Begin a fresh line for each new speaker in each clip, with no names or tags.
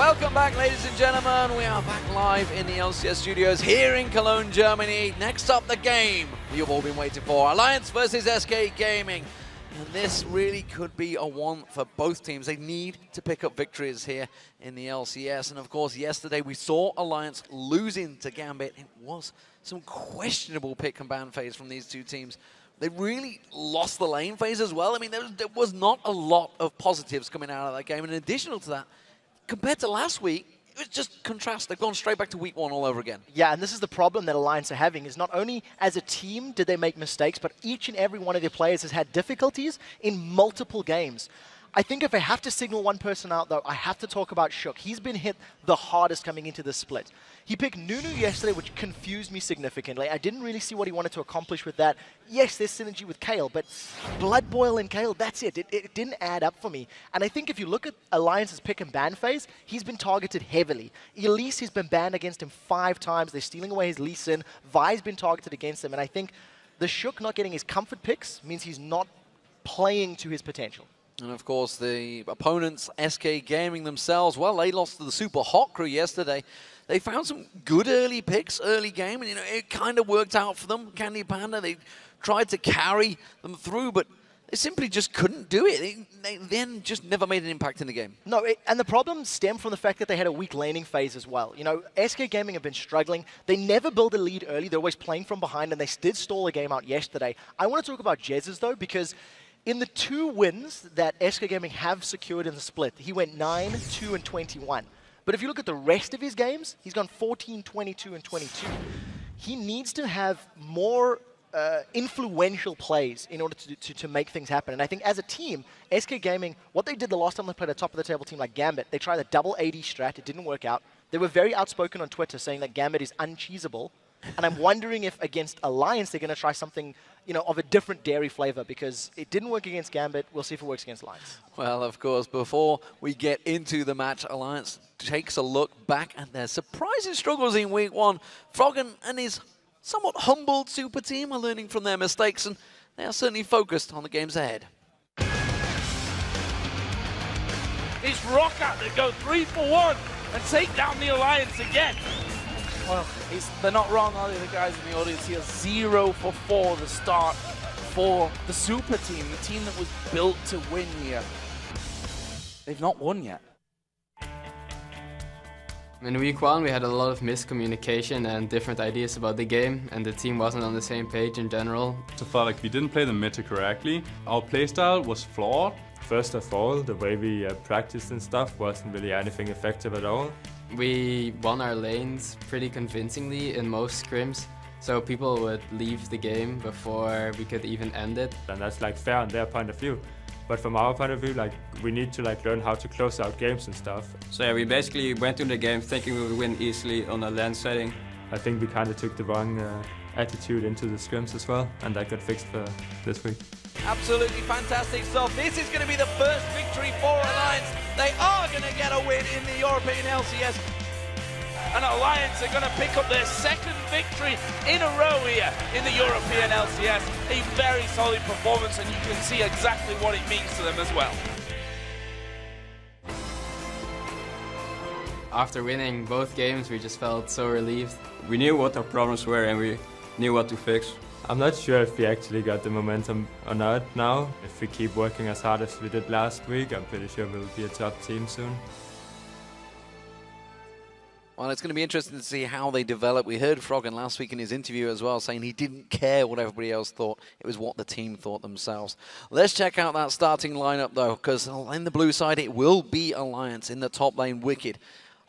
Welcome back, ladies and gentlemen. We are back live in the LCS studios here in Cologne, Germany. Next up, the game you've all been waiting for. Alliance versus SK Gaming. And this really could be a one for both teams. They need to pick up victories here in the LCS. And of course, yesterday we saw Alliance losing to Gambit. It was some questionable pick and ban phase from these two teams. They really lost the lane phase as well. I mean, there was not a lot of positives coming out of that game. And in addition to that, compared to last week, it was just contrast. They've gone straight back to week one all over again.
Yeah, and this is the problem that Alliance are having, is not only as a team did they make mistakes, but each and every one of their players has had difficulties in multiple games. I think if I have to signal one person out, though, I have to talk about Shook. He's been hit the hardest coming into this split. He picked Nunu yesterday, which confused me significantly. I didn't really see what he wanted to accomplish with that. Yes, there's synergy with Kayle, but Blood Boil and Kayle, that's it. It didn't add up for me. And I think if you look at Alliance's pick and ban phase, he's been targeted heavily. Elise has been banned against him 5 times. They're stealing away his Lee Sin. Vi's been targeted against him. And I think the Shook not getting his comfort picks means he's not playing to his potential.
And of course, the opponents, SK Gaming themselves, well, they lost to the Super Hot Crew yesterday. They found some good early picks, early game, and it kind of worked out for them. Candy Panda, they tried to carry them through, but they simply just couldn't do it. They then just never made an impact in the game.
No, and the problem stemmed from the fact that they had a weak laning phase as well. You know, SK Gaming have been struggling. They never build a lead early. They're always playing from behind, and they did stall the game out yesterday. I want to talk about Jez's, though, because in the 2 wins that SK Gaming have secured in the split, he went 9, 2, and 21. But if you look at the rest of his games, he's gone 14, 22, and 22. He needs to have more influential plays in order to make things happen. And I think as a team, SK Gaming, what they did the last time they played a top-of-the-table team like Gambit, they tried a double AD strat. It didn't work out. They were very outspoken on Twitter saying that Gambit is uncheesable. And I'm wondering if against Alliance they're going to try something, you know, of a different dairy flavor, because it didn't work against Gambit. We'll see if it works against Alliance.
Well, of course, before we get into the match, Alliance takes a look back at their surprising struggles in week one. Froggen and his somewhat humbled super team are learning from their mistakes, and they are certainly focused on the games ahead.
It's Roccat that go 3 for 1 and take down the Alliance again. Well, they're not wrong, are they, the guys in the audience here? 0 for 4 the start for the super team, the team that was built to win here. They've not won yet.
In week 1 we had a lot of miscommunication and different ideas about the game, and the team wasn't on the same page in general.
So far, like, we didn't play the meta correctly. Our playstyle was flawed. First of all, the way we practiced and stuff wasn't really anything effective at all.
We won our lanes pretty convincingly in most scrims, so people would leave the game before we could even end it.
And that's like fair on their point of view. But from our point of view, like, we need to like learn how to close out games and stuff.
So yeah, we basically went to the game thinking we would win easily on a land setting.
I think we kind of took the wrong attitude into the scrims as well, and that got fixed for this week.
Absolutely fantastic stuff. This is going to be the first victory for Alliance. They are going to get a win in the European LCS.
And Alliance are going to pick up their 2nd victory in a row here in the European LCS. A very solid performance, and you can see exactly what it means to them as well.
After winning both games, we just felt so relieved.
We knew what our problems were and we knew what to fix.
I'm not sure if we actually got the momentum or not now. If we keep working as hard as we did last week, I'm pretty sure we'll be a top team soon.
Well, it's going to be interesting to see how they develop. We heard Froggen last week in his interview as well, saying he didn't care what everybody else thought. It was what the team thought themselves. Let's check out that starting lineup, though, because in the blue side, it will be Alliance. In the top lane, Wicked.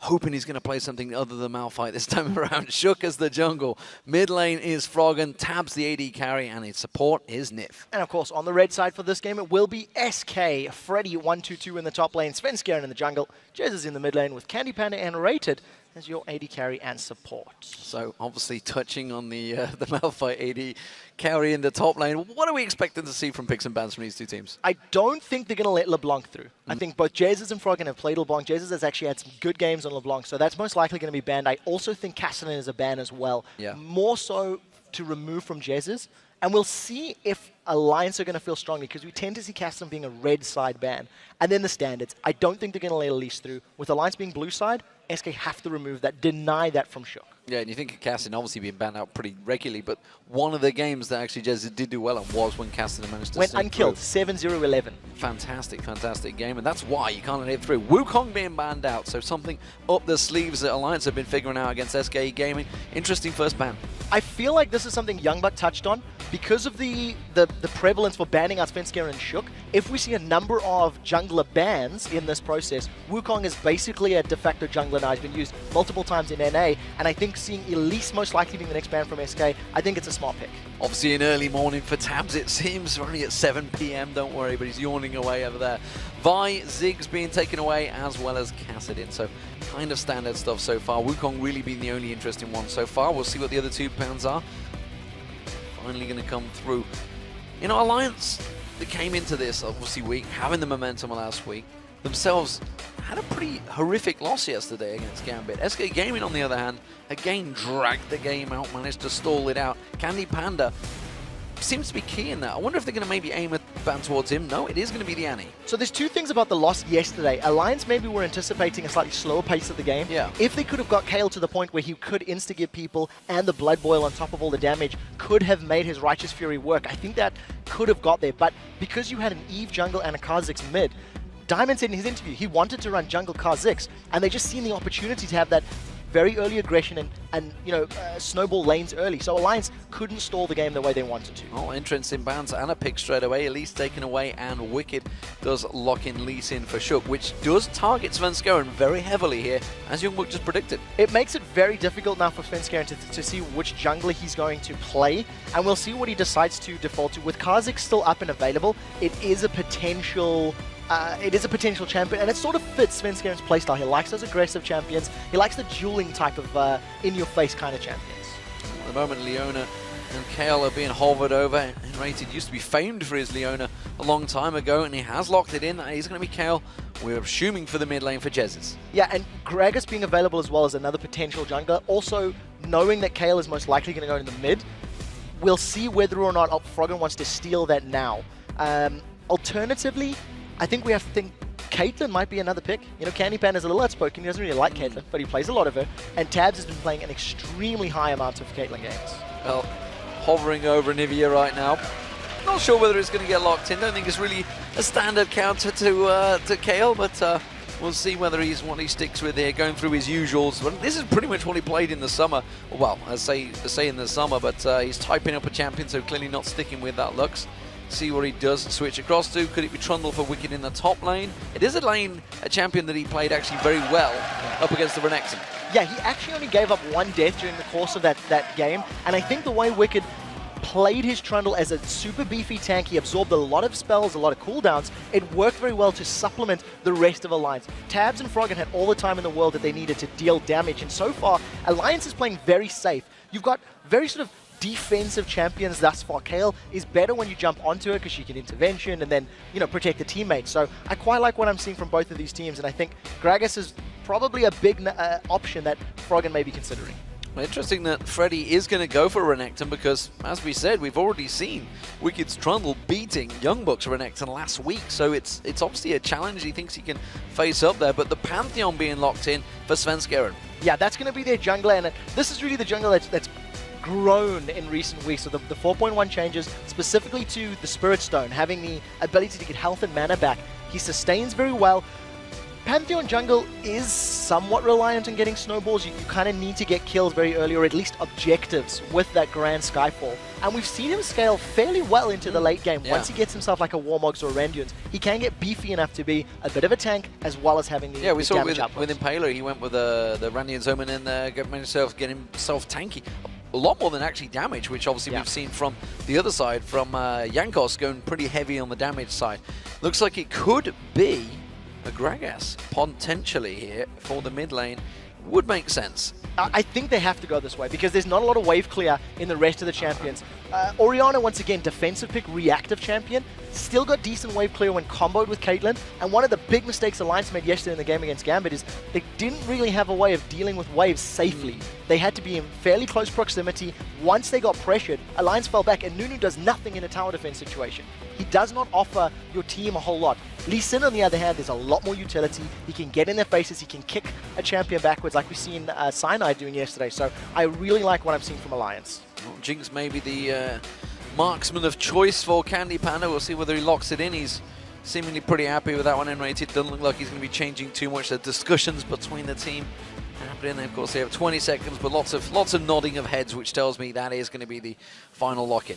Hoping he's going to play something other than Malphite this time around. Shook as the jungle. Mid lane is Froggen. Tabs the AD carry, and his support is Nif.
And of course, on the red side for this game, it will be SK. Freddy 1-2-2 in the top lane. Svenskeren in the jungle. Jez is in the mid lane with Candy Panda and Rated as your AD carry and support.
So obviously touching on the Malphite AD carry in the top lane. What are we expecting to see from picks and bans from these two teams?
I don't think they're going to let LeBlanc through. I think both Jez's and Froggen have played LeBlanc. Jez's has actually had some good games on LeBlanc, so that's most likely going to be banned. I also think Castellan is a ban as well.
Yeah.
More so to remove from Jez's And we'll see if Alliance are going to feel strongly, because we tend to see Castellan being a red side ban. And then the standards. I don't think they're going to let Elise through. With Alliance being blue side, SK have to remove that, deny that from Shook.
Yeah, and you think of Cassidy obviously being banned out pretty regularly, but one of the games that actually Jez did do well on was when Cassidy managed to
went
sneak
unkilled,
through.
7-0-11.
Fantastic, fantastic game, and that's why you can't let it through. Wukong being banned out, so something up the sleeves that Alliance have been figuring out against SK Gaming. Interesting first ban.
I feel like this is something Youngbuck touched on. Because of the prevalence for banning out Svenskeren and Shook, if we see a number of jungler bans in this process, Wukong is basically a de facto jungler now. He's been used multiple times in NA, and I think seeing Elise most likely being the next ban from SK, I think it's a smart pick.
Obviously an early morning for Tabs, it seems. We're only at 7 PM, don't worry, but he's yawning away over there. Vi, Ziggs being taken away, as well as Cassidin, so kind of standard stuff so far. Wukong really being the only interesting one so far. We'll see what the other 2 bans are. Finally going to come through. You know, Alliance, they came into this obviously weak, having the momentum last week, themselves had a pretty horrific loss yesterday against Gambit. SK Gaming, on the other hand, again dragged the game out, managed to stall it out. Candy Panda seems to be key in that. I wonder if they're going to maybe aim a ban towards him. No, it is going to be the Annie.
So there's 2 things about the loss yesterday. Alliance maybe were anticipating a slightly slower pace of the game.
Yeah.
If they could have got Kale to the point where he could insta-give people, and the Blood Boil on top of all the damage could have made his Righteous Fury work, I think that could have got there. But because you had an Eve jungle and a Kha'Zix mid, Diamond said in his interview he wanted to run jungle Kha'Zix, and they just seen the opportunity to have that very early aggression and you know, snowball lanes early. So Alliance couldn't stall the game the way they wanted to.
Oh, entrance in bounds and a pick straight away. Elise taken away, and Wicked does lock in Elise in for Shook, which does target Svenskeren very heavily here, as Youngbuck just predicted.
It makes it very difficult now for Svenskeren to see which jungler he's going to play, and we'll see what he decides to default to. With Kha'Zix still up and available, it is a potential champion, and it sort of fits Svenskeren's playstyle. He likes those aggressive champions. He likes the dueling type of in-your-face kind of champions.
At the moment, Leona and Kale are being hovered over. Enrated used to be famed for his Leona a long time ago, and he has locked it in. He's going to be Kale. We're assuming for the mid lane for Jez's.
Yeah, and Gragas being available as well as another potential jungler. Also, knowing that Kale is most likely going to go in the mid, we'll see whether or not Froggen wants to steal that now. Alternatively, I think we have to think Caitlyn might be another pick. You know, Candy Pan is a little outspoken. He doesn't really like Caitlyn, but he plays a lot of her. And Tabs has been playing an extremely high amount of Caitlyn games.
Well, hovering over Nivea right now. Not sure whether it's going to get locked in. Don't think it's really a standard counter to Kale, but we'll see whether he's what he sticks with here, going through his usuals. But this is pretty much what he played in the summer. Well, I say in the summer, but he's typing up a champion, so clearly not sticking with that Lux. See what he does switch across to. Could it be Trundle for Wicked in the top lane? It is a champion that he played actually very well up against the Renekton.
Yeah, he actually only gave up 1 death during the course of that game, and I think the way Wicked played his Trundle as a super beefy tank, he absorbed a lot of spells, a lot of cooldowns. It worked very well to supplement the rest of Alliance. Tabs and Froggen had all the time in the world that they needed to deal damage, and so far, Alliance is playing very safe. You've got very sort of defensive champions thus far. Kale is better when you jump onto her because she can intervention and then, you know, protect the teammates. So I quite like what I'm seeing from both of these teams, and I think Gragas is probably a big option that Froggen may be considering.
Well, interesting that Freddy is going to go for Renekton because, as we said, we've already seen Wicked's Trundle beating Youngbuck's Renekton last week, so it's obviously a challenge he thinks he can face up there, but the Pantheon being locked in for Svenskeren.
Yeah, that's going to be their jungler, and this is really the jungler that's grown in recent weeks. So the 4.1 changes specifically to the Spirit Stone, having the ability to get health and mana back. He sustains very well. Pantheon jungle is somewhat reliant on getting snowballs. You kind of need to get kills very early, or at least objectives with that Grand Skyfall. And we've seen him scale fairly well into the late game.
Yeah.
Once he gets himself like a Warmogs or a Renduins, he can get beefy enough to be a bit of a tank as well as having the
Yeah, we saw
damage
with Impaler, he went with the Randian Omen and managed to get himself tanky. A lot more than actually damage, which obviously we've seen from the other side, from Jankos going pretty heavy on the damage side. Looks like it could be a Gragas potentially here for the mid lane. would make sense.
I think they have to go this way because there's not a lot of wave clear in the rest of the champions. Orianna, once again, defensive pick, reactive champion, still got decent wave clear when comboed with Caitlyn. And one of the big mistakes Alliance made yesterday in the game against Gambit is they didn't really have a way of dealing with waves safely. They had to be in fairly close proximity. Once they got pressured, Alliance fell back, and Nunu does nothing in a tower defense situation. He does not offer your team a whole lot. Lee Sin, on the other hand, there's a lot more utility. He can get in their faces. He can kick a champion backwards like we seen Sinai doing yesterday. So I really like what I'm seeing from Alliance.
Well, Jinx may be the marksman of choice for Candy Panda. We'll see whether he locks it in. He's seemingly pretty happy with that one N-rated. Doesn't look like he's going to be changing too much. The discussions between the team happening. Of course, they have 20 seconds, but lots of nodding of heads, which tells me that is going to be the final lock-in.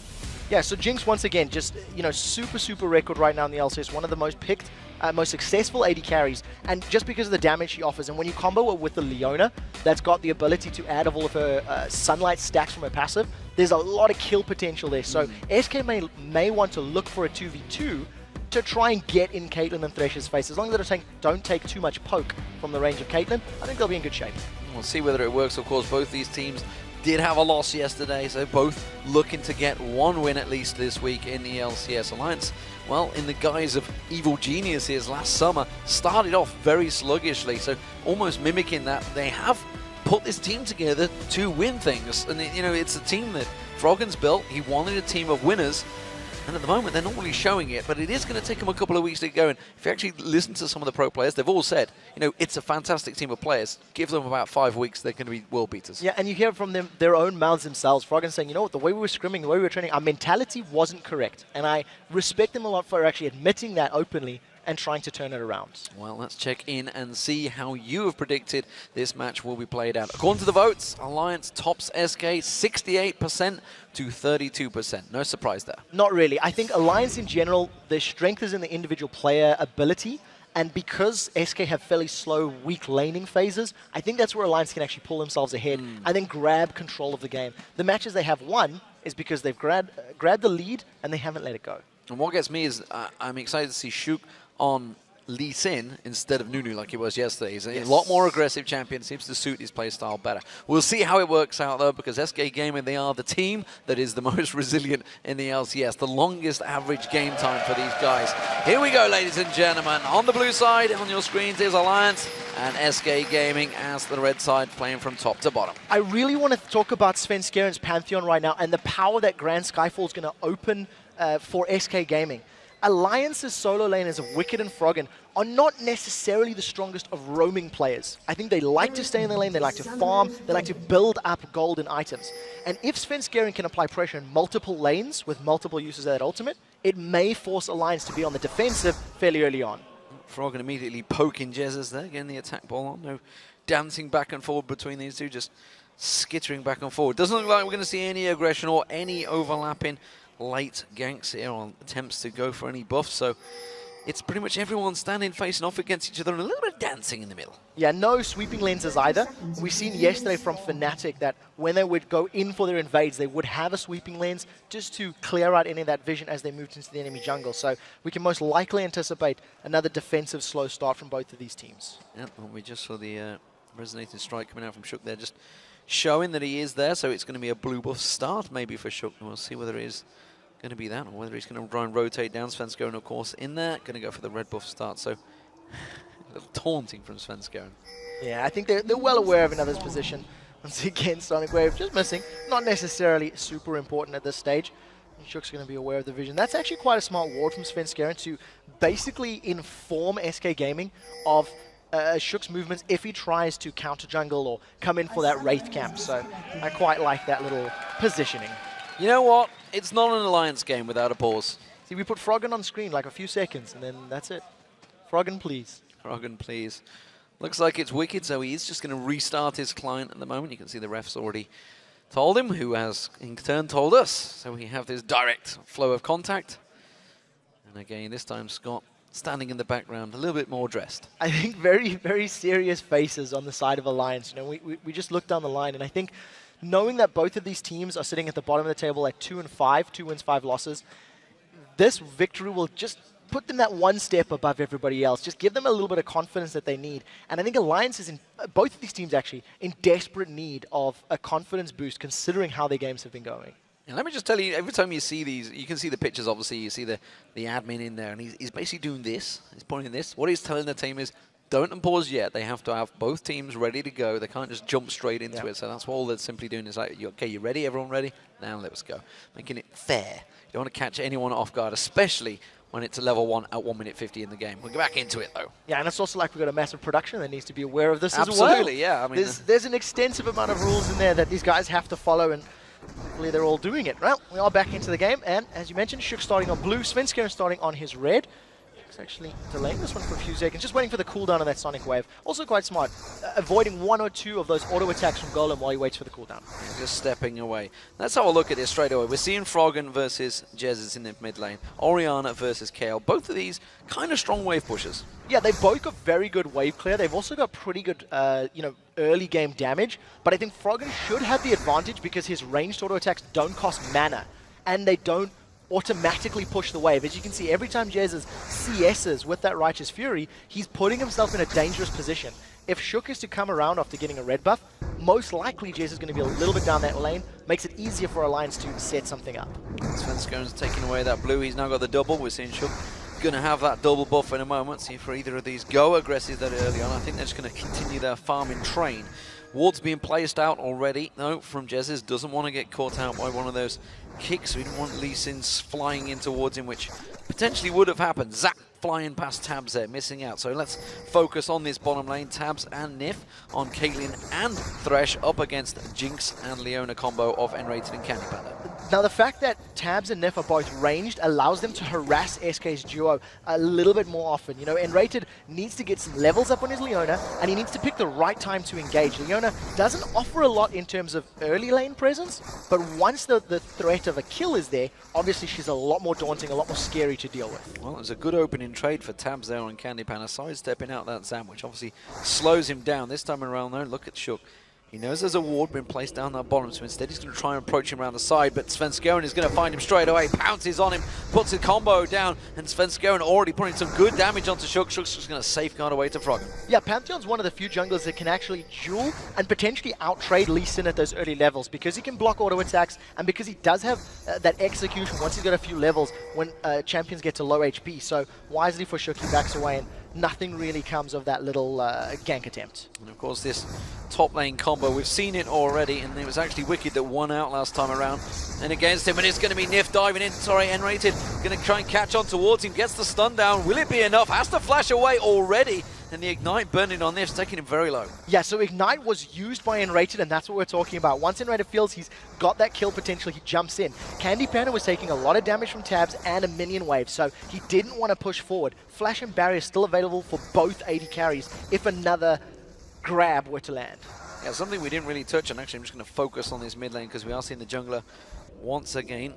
Yeah, so Jinx, once again, just, super record right now in the LCS. One of the most picked, most successful AD carries, and just because of the damage she offers. And when you combo it with the Leona, that's got the ability to add all of her sunlight stacks from her passive, there's a lot of kill potential there. So SK may want to look for a 2v2 to try and get in Caitlyn and Thresh's face. As long as they don't take too much poke from the range of Caitlyn, I think they'll be in good shape.
We'll see whether it works. Of course, both these teams did have a loss yesterday, so both looking to get one win at least this week in the LCS Alliance. Well, in the guise of evil geniuses last summer, started off very sluggishly, so almost mimicking that. They have put this team together to win things, and it's a team that Froggen's built. He wanted a team of winners, and at the moment they're not really showing it, but it is going to take them a couple of weeks to go. And if you actually listen to some of the pro players, they've all said, it's a fantastic team of players. Give them about 5 weeks, they're going to be world beaters.
Yeah, and you hear from them their own mouths themselves. Froggen saying, the way we were scrimming, the way we were training, our mentality wasn't correct. And I respect them a lot for actually admitting that openly and trying to turn it around.
Well, let's check in and see how you have predicted this match will be played out. According to the votes, Alliance tops SK 68% to 32%. No surprise there.
Not really. I think Alliance in general, their strength is in the individual player ability. And because SK have fairly slow, weak laning phases, I think that's where Alliance can actually pull themselves ahead and then grab control of the game. The matches they have won is because they've grabbed the lead and they haven't let it go.
And what gets me is I'm excited to see Shook on Lee Sin instead of Nunu like he was yesterday. He's a lot more aggressive champion, seems to suit his playstyle better. We'll see how it works out though, because SK Gaming, they are the team that is the most resilient in the LCS, the longest average game time for these guys. Here we go, ladies and gentlemen. On the blue side, on your screens is Alliance and SK Gaming as the red side playing from top to bottom.
I really want to talk about Svenskeren's Pantheon right now and the power that Grand Skyfall is going to open for SK Gaming. Alliance's solo laners of Wicked and Froggen are not necessarily the strongest of roaming players. I think they like to stay in the lane, they like to farm, they like to build up gold and items. And if Svenskeren can apply pressure in multiple lanes with multiple uses of that ultimate, it may force Alliance to be on the defensive fairly early on.
Froggen immediately poking Jesus there, getting the attack ball on. No dancing back and forward between these two, just skittering back and forward. Doesn't look like we're going to see any aggression or any overlapping late ganks here on attempts to go for any buffs, so it's pretty much everyone standing facing off against each other and a little bit of dancing in the middle.
Yeah, no sweeping lenses either. We've seen yesterday from Fnatic that when they would go in for their invades, they would have a sweeping lens just to clear out any of that vision as they moved into the enemy jungle. So we can most likely anticipate another defensive slow start from both of these teams.
Yeah, well, we just saw the resonating strike coming out from Shook there, just showing that he is there, so it's going to be a blue buff start maybe for Shook, and we'll see whether it is going to be that, or whether he's going to try and rotate down. Svenskeren, of course, in there. Going to go for the red buff start, so a little taunting from Svenskeren.
Yeah, I think they're well aware of another's position. Once again, Sonic Wave just missing. Not necessarily super important at this stage. And Shook's going to be aware of the vision. That's actually quite a smart ward from Svenskeren to basically inform SK Gaming of Shook's movements if he tries to counter jungle or come in for that Wraith camp. So I quite like that little positioning.
You know what? It's not an Alliance game without a pause.
See, we put Froggen on screen like a few seconds, and then that's it. Froggen, please.
Froggen, please. Looks like it's Wicked, so he is just going to restart his client at the moment. You can see the refs already told him, who has in turn told us. So we have this direct flow of contact. And again, this time Scott standing in the background, a little bit more dressed.
I think very, very serious faces on the side of Alliance. We just looked down the line, and I think knowing that both of these teams are sitting at the bottom of the table at 2-5, 2 wins, 5 losses, this victory will just put them that one step above everybody else. Just give them a little bit of confidence that they need. And I think Alliance is, in both of these teams actually, in desperate need of a confidence boost considering how their games have been going.
And let me just tell you, every time you see these, you can see the pictures, obviously, you see the admin in there, and he's basically doing this. He's pointing this. What he's telling the team is, don't pause yet. They have to have both teams ready to go. They can't just jump straight into it. So that's all they're simply doing is like, okay, you ready? Everyone ready? Now let's go. Making it fair. You don't want to catch anyone off guard, especially when it's a level 1 at 1 minute 50 in the game. We'll go back into it, though.
Yeah, and it's also like we've got a massive production that needs to be aware of this as well.
Absolutely, yeah. I mean,
there's an extensive amount of rules in there that these guys have to follow, and hopefully they're all doing it. Well, we are back into the game, and as you mentioned, Shook starting on blue, Svenskeren starting on his red. Shook's actually delaying this one for a few seconds, just waiting for the cooldown on that Sonic Wave. Also quite smart, avoiding 1 or 2 of those auto attacks from Golem while he waits for the cooldown.
Just stepping away. Let's have a look at this straight away. We're seeing Froggen versus Jezz in the mid lane. Orianna versus Kale. Both of these kind of strong wave pushers.
Yeah, they've both got very good wave clear. They've also got pretty good, early game damage. But I think Froggen should have the advantage because his ranged auto attacks don't cost mana, and they don't automatically push the wave. As you can see, every time Jezz CS's with that Righteous Fury, he's putting himself in a dangerous position. If Shook is to come around after getting a red buff, most likely Jezz is going to be a little bit down that lane, makes it easier for Alliance to set something up.
Svenskeren's taking away that blue. He's now got the double. We're seeing Shook going to have that double buff in a moment. See if either of these go aggressive that early on. I think they're just going to continue their farming train. Ward's being placed out already. No, from Jezz. Doesn't want to get caught out by one of those kicks. We didn't want Lee Sin's flying in towards him, which potentially would have happened. Zap flying past Tabs there, missing out. So let's focus on this bottom lane. Tabs and Nif on Caitlyn and Thresh up against Jinx and Leona combo of N-Rated and Candy Panda.
Now, the fact that Tabs and Nif are both ranged allows them to harass SK's duo a little bit more often. You know, N-Rated needs to get some levels up on his Leona, and he needs to pick the right time to engage. Leona doesn't offer a lot in terms of early lane presence, but once the threat of a kill is there, obviously she's a lot more daunting, a lot more scary to deal with.
Well, it was a good opening trade for Tabs there on Candy Panda, sidestepping out that Zam, which obviously slows him down. This time around, though, look at Shook. He knows there's a ward been placed down that bottom, so instead he's going to try and approach him around the side, but Svenskeren is going to find him straight away, pounces on him, puts a combo down, and Svenskeren already putting some good damage onto Shook. Shook's just going to safeguard away to Froggen.
Yeah, Pantheon's one of the few junglers that can actually duel and potentially out-trade Lee Sin at those early levels because he can block auto attacks and because he does have that execution once he's got a few levels when champions get to low HP. So wisely for Shook, he backs away and nothing really comes of that little gank attempt.
And of course this top lane combo, we've seen it already, and it was actually Wicked that won out last time around. And against him, and it's going to be Nif diving in, N-Rated, going to try and catch on towards him, gets the stun down. Will it be enough? Has to flash away already. And the Ignite burning on Nif's taking him very low.
Yeah, so Ignite was used by N-Rated, and that's what we're talking about. Once N-Rated feels he's got that kill potential, he jumps in. Candy Panda was taking a lot of damage from Tabs and a minion wave, so he didn't want to push forward. Flash and Barrier still available for both AD carries if another grab were to land.
Yeah, something we didn't really touch on. Actually, I'm just going to focus on this mid lane because we are seeing the jungler once again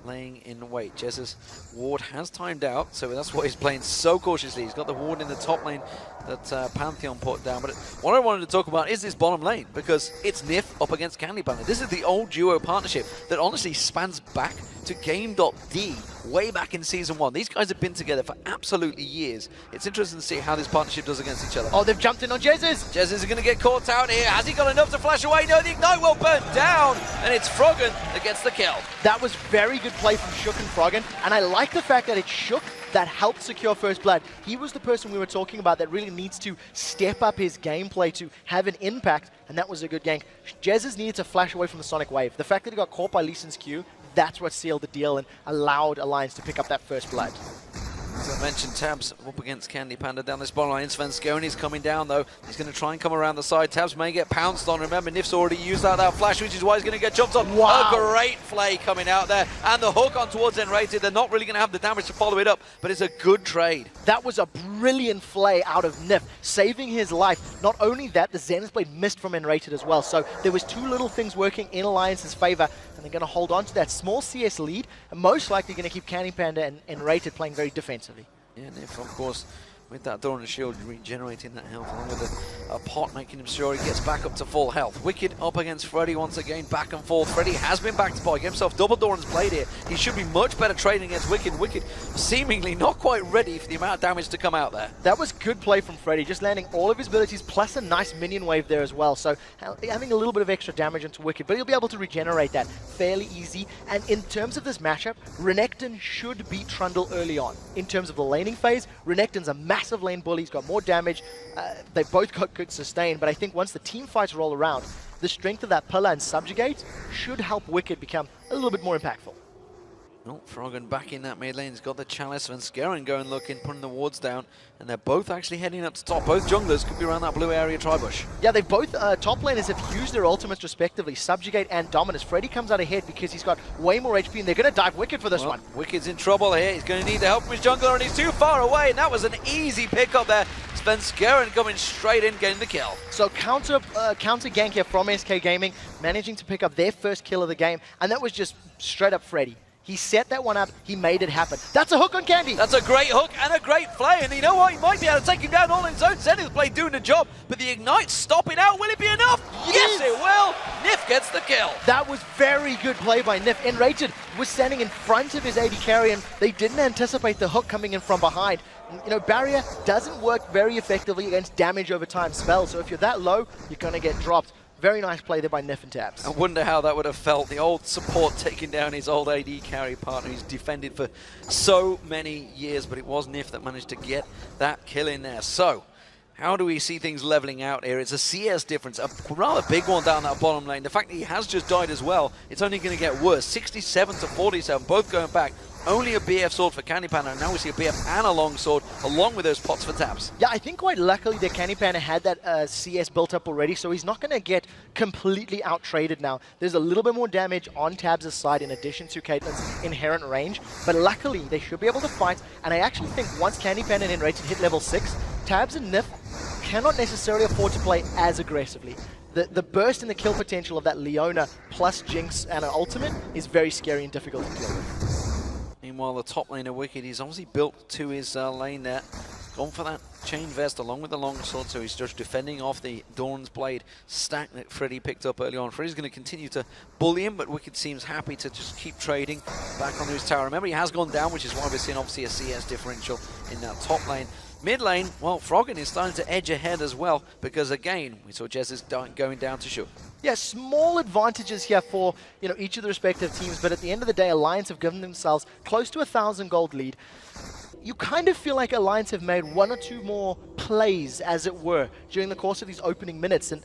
laying in wait. Jezz's ward has timed out, so that's why he's playing so cautiously. He's got the ward in the top lane that Pantheon put down. But what I wanted to talk about is this bottom lane, because it's Nif up against Candy Panda. This is the old duo partnership that honestly spans back to Game.D, way back in Season 1. These guys have been together for absolutely years. It's interesting to see how this partnership does against each other.
Oh, they've jumped in on Jezz's.
Jezz's is going to get caught out here. Has he got enough to flash away? No, the Ignite will burn down, and it's Froggen that gets the kill.
That was very good play from Shook and Froggen, and I like the fact that it's Shook that helped secure first blood. He was the person we were talking about that really needs to step up his gameplay to have an impact, and that was a good gank. Jezz's needed to flash away from the Sonic Wave. The fact that he got caught by Lee Sin's Q, that's what sealed the deal and allowed Alliance to pick up that first blood.
As I mentioned, Tabs up against Candy Panda down this bottom line. Svenskeren coming down though. He's going to try and come around the side. Tabs may get pounced on. Remember, Nif's already used out that flash, which is why he's going to get jumped on.
Wow.
A great play coming out there. And the hook on towards N-Rated. They're not really going to have the damage to follow it up, but it's a good trade.
That was a brilliant play out of Nif, saving his life. Not only that, the Zenith Blade missed from N-Rated as well. So there was two little things working in Alliance's favor, and they're going to hold on to that small CS lead, and most likely going to keep Candy Panda and N-Rated playing very defensively.
Yeah, Nif, of course, with that Dawn and Shield regenerating that health, along with a pot making him sure he gets back up to full health. Wicked up against Freddy once again, back and forth. Freddy has been backed by, get himself double Dawn's blade here. He should be much better trading against Wicked. Wicked seemingly not quite ready for the amount of damage to come out there.
That was good play from Freddy, just landing all of his abilities plus a nice minion wave there as well. So having a little bit of extra damage into Wicked, but he'll be able to regenerate that fairly easy. And in terms of this matchup, Renekton should beat Trundle early on. In terms of the laning phase, Renekton's a massive lane bully, he's got more damage, they both got good sustain, but I think once the team fights roll around, the strength of that pillar and subjugate should help Wicked become a little bit more impactful.
Oh, Froggen back in that mid lane. He's got the Chalice and Skaren going looking, putting the wards down, and they're both actually heading up to top. Both junglers could be around that blue area tribush.
Yeah, they both, top laners have used their ultimates respectively, Subjugate and Dominus. Freddy comes out ahead because he's got way more HP, and they're going to dive Wicked for this one.
Wicked's in trouble here. He's going to need the help from his jungler, and he's too far away, and that was an easy pickup there. Sven Skaren coming straight in, getting the kill.
So counter gank here from SK Gaming, managing to pick up their first kill of the game, and that was just straight up Freddy. He set that one up, he made it happen. That's a hook on Candy!
That's a great hook and a great play, and you know what? He might be able to take him down all in his own. Zenith's play doing the job, but the Ignite's stopping out. Will it be enough? Yes, it will! Nif gets the kill.
That was very good play by Nif. Enraged was standing in front of his AD carry, and they didn't anticipate the hook coming in from behind. You know, barrier doesn't work very effectively against damage over time spells, so if you're that low, you're going to get dropped. Very nice play there by Nif and Tabs.
I wonder how that would have felt. The old support taking down his old AD carry partner who's defended for so many years, but it was Nif that managed to get that kill in there. So, how do we see things leveling out here? It's a CS difference, a rather big one down that bottom lane. The fact that he has just died as well, it's only going to get worse. 67 to 47, both going back. Only a BF sword for Candy Panda, and now we see a BF and a long sword, along with those pots for Tabs.
Yeah, I think quite luckily that Candy Panda had that CS built up already, so he's not going to get completely out-traded now. There's a little bit more damage on Tabs' side in addition to Caitlyn's inherent range, but luckily they should be able to fight, and I actually think once Candy Panda and Enraged hit level 6, Tabs and Nif cannot necessarily afford to play as aggressively. The burst and the kill potential of that Leona plus Jinx and an ultimate is very scary and difficult to deal with.
Meanwhile, the top laner Wicked, he's obviously built to his lane there. Gone for that chain vest along with the long sword, so he's just defending off the Dawn's Blade stack that Freddy picked up early on. Freddy's going to continue to bully him, but Wicked seems happy to just keep trading back onto his tower. Remember, he has gone down, which is why we're seeing obviously a CS differential in that top lane. Mid lane, well, Froggen is starting to edge ahead as well, because again, we saw Jez is going down to shoot.
Yeah, small advantages here for each of the respective teams, but at the end of the day, Alliance have given themselves close to 1,000 gold lead. You kind of feel like Alliance have made one or two more plays, as it were, during the course of these opening minutes, and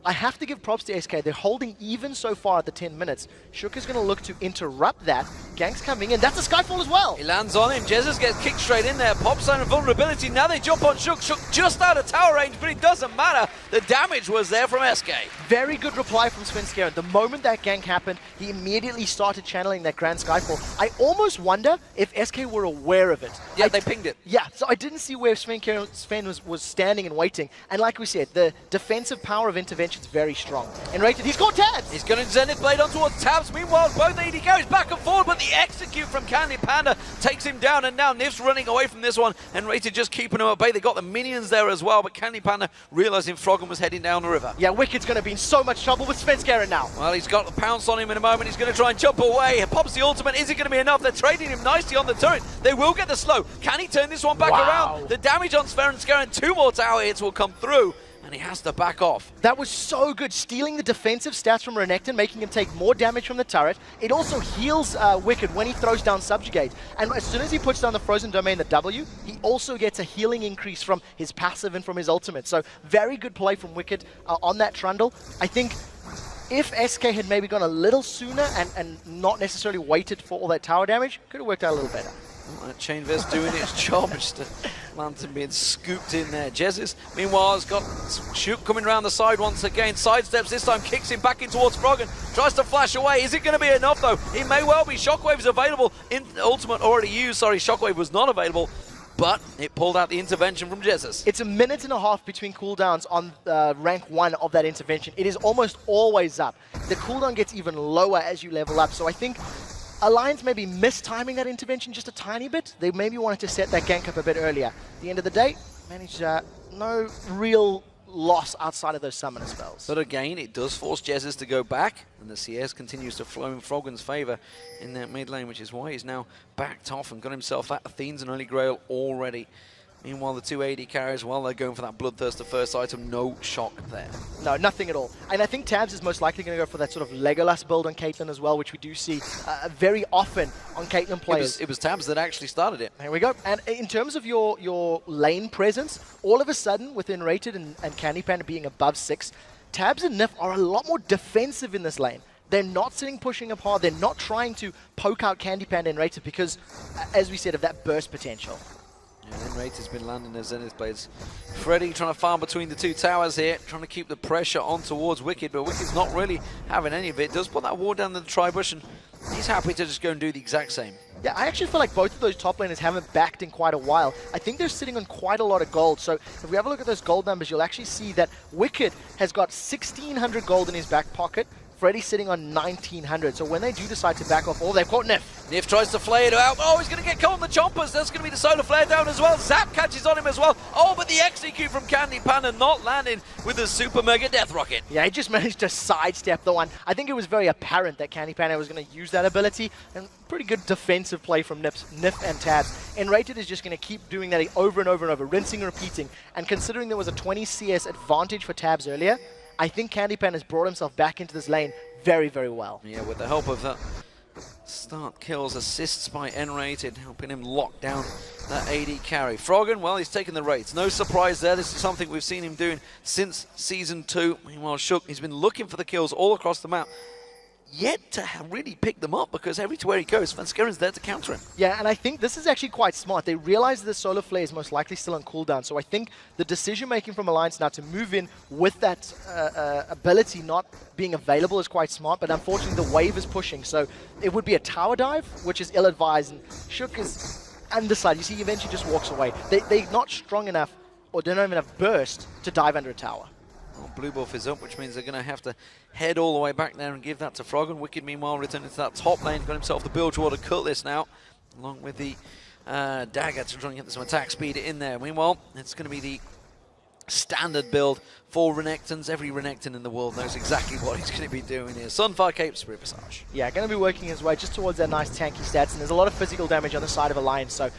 I have to give props to SK. They're holding even so far at the 10 minutes. Shook is going to look to interrupt that. Gank's coming in. That's a Skyfall as well.
He lands on him. Jesus gets kicked straight in there. Pops on vulnerability. Now they jump on Shook. Shook just out of tower range, but it doesn't matter. The damage was there from SK.
Very good reply from Sven Skaren. The moment that gank happened, he immediately started channeling that Grand Skyfall. I almost wonder if SK were aware of it.
Yeah, they pinged it.
Yeah, so I didn't see where Sven was standing and waiting. And like we said, the defensive power of intervention is very strong. Enraged, he's got Tabs!
He's going to Zenith Blade on towards Tabs. Meanwhile, both AD carries back and forward, but the execute from Candy Panda takes him down, and now Nif's running away from this one, and Rated just keeping him at bay. They got the minions there as well, but Candy Panda realizing Froggen was heading down the river.
Yeah, Wicked's going to be in so much trouble with Sven Skaren now.
Well, he's got the pounce on him in a moment. He's going to try and jump away. He pops the ultimate. Is it going to be enough? They're trading him nicely on the turret. They will get the slow. Can he turn this one back around? The damage on Sven Skaren, 2 more tower hits will come through, and he has to back off.
That was so good, stealing the defensive stats from Renekton, making him take more damage from the turret. It also heals Wicked when he throws down Subjugate. And as soon as he puts down the Frozen Domain, the W, he also gets a healing increase from his passive and from his ultimate. So very good play from Wicked on that Trundle. I think if SK had maybe gone a little sooner and not necessarily waited for all that tower damage, could have worked out a little better.
Well, that chain vest doing its job, just Lantern being scooped in there. Jezis, meanwhile, has got Shoot coming around the side once again. Sidesteps this time, kicks him back in towards Froggen. Tries to flash away. Is it going to be enough, though? It may well be. Shockwave is available. Ultimate already used. Sorry, Shockwave was not available, but it pulled out the intervention from Jezis.
It's a minute and a half between cooldowns on rank 1 of that intervention. It is almost always up. The cooldown gets even lower as you level up, so I think Alliance maybe mistiming that intervention just a tiny bit. They maybe wanted to set that gank up a bit earlier. At the end of the day, managed no real loss outside of those summoner spells.
But again, it does force Jezz to go back, and the CS continues to flow in Froggen's favour in that mid lane, which is why he's now backed off and got himself that Athene's and Holy Grail already. Meanwhile, the 280 carries, well, they're going for that Bloodthirst, the first item. No shock there.
No, nothing at all. And I think Tabs is most likely going to go for that sort of Legolas build on Caitlyn as well, which we do see very often on Caitlyn players.
It was Tabs that actually started it.
There we go. And in terms of your lane presence, all of a sudden, with Enrated and Candy Panda being above 6, Tabs and Nif are a lot more defensive in this lane. They're not sitting pushing up hard. They're not trying to poke out Candy Panda and Enrated because, as we said, of that burst potential.
Yeah, Enrate has been landing their Zenith Blades. Freddy trying to farm between the two towers here, trying to keep the pressure on towards Wicked, but Wicked's not really having any of it. Does put that ward down to the tri-bush, and he's happy to just go and do the exact same.
Yeah, I actually feel like both of those top laners haven't backed in quite a while. I think they're sitting on quite a lot of gold. So if we have a look at those gold numbers, you'll actually see that Wicked has got 1,600 gold in his back pocket. Freddy's sitting on 1,900. So when they do decide to back off, oh, they've caught Nif.
Nif tries to flare it out. Oh, he's going to get caught on the chompers. That's going to be the solar flare down as well. Zap catches on him as well. Oh, but the execute from Candy Panda not landing with the super mega death rocket.
Yeah, he just managed to sidestep the one. I think it was very apparent that Candy Panda was going to use that ability, and pretty good defensive play from Nif and Tabs. Enrated is just going to keep doing that over and over and over, rinsing and repeating. And considering there was a 20 CS advantage for Tabs earlier, I think Candy Panda has brought himself back into this lane very, very well.
Yeah, with the help of that start kills, assists by Enrated, helping him lock down that AD carry. Froggen, well, he's taken the rates. No surprise there. This is something we've seen him doing since Season 2. Meanwhile, Shook, he's been looking for the kills all across the map. Yet to really pick them up, because everywhere he goes, Vanskeren's there to counter him.
Yeah, and I think this is actually quite smart. They realize that the Solar Flare is most likely still on cooldown, so I think the decision-making from Alliance now to move in with that ability not being available is quite smart, but unfortunately the wave is pushing, so it would be a tower dive, which is ill-advised, and Shook is undecided. You see, he eventually just walks away. They're not strong enough, or they don't even have burst to dive under a tower.
Well, blue buff is up, which means they're going to have to head all the way back there and give that to Froggen. Wicked, meanwhile, returning to that top lane, got himself the Bilgewater Cutlass now, along with the dagger to try and get some attack speed in there. Meanwhile, it's going to be the standard build for Renekton's. Every Renekton in the world knows exactly what he's going to be doing here. Sunfire Cape, Spirit Passage.
Yeah, going to be working his way just towards that nice tanky stats, and there's a lot of physical damage on the side of Alliance, so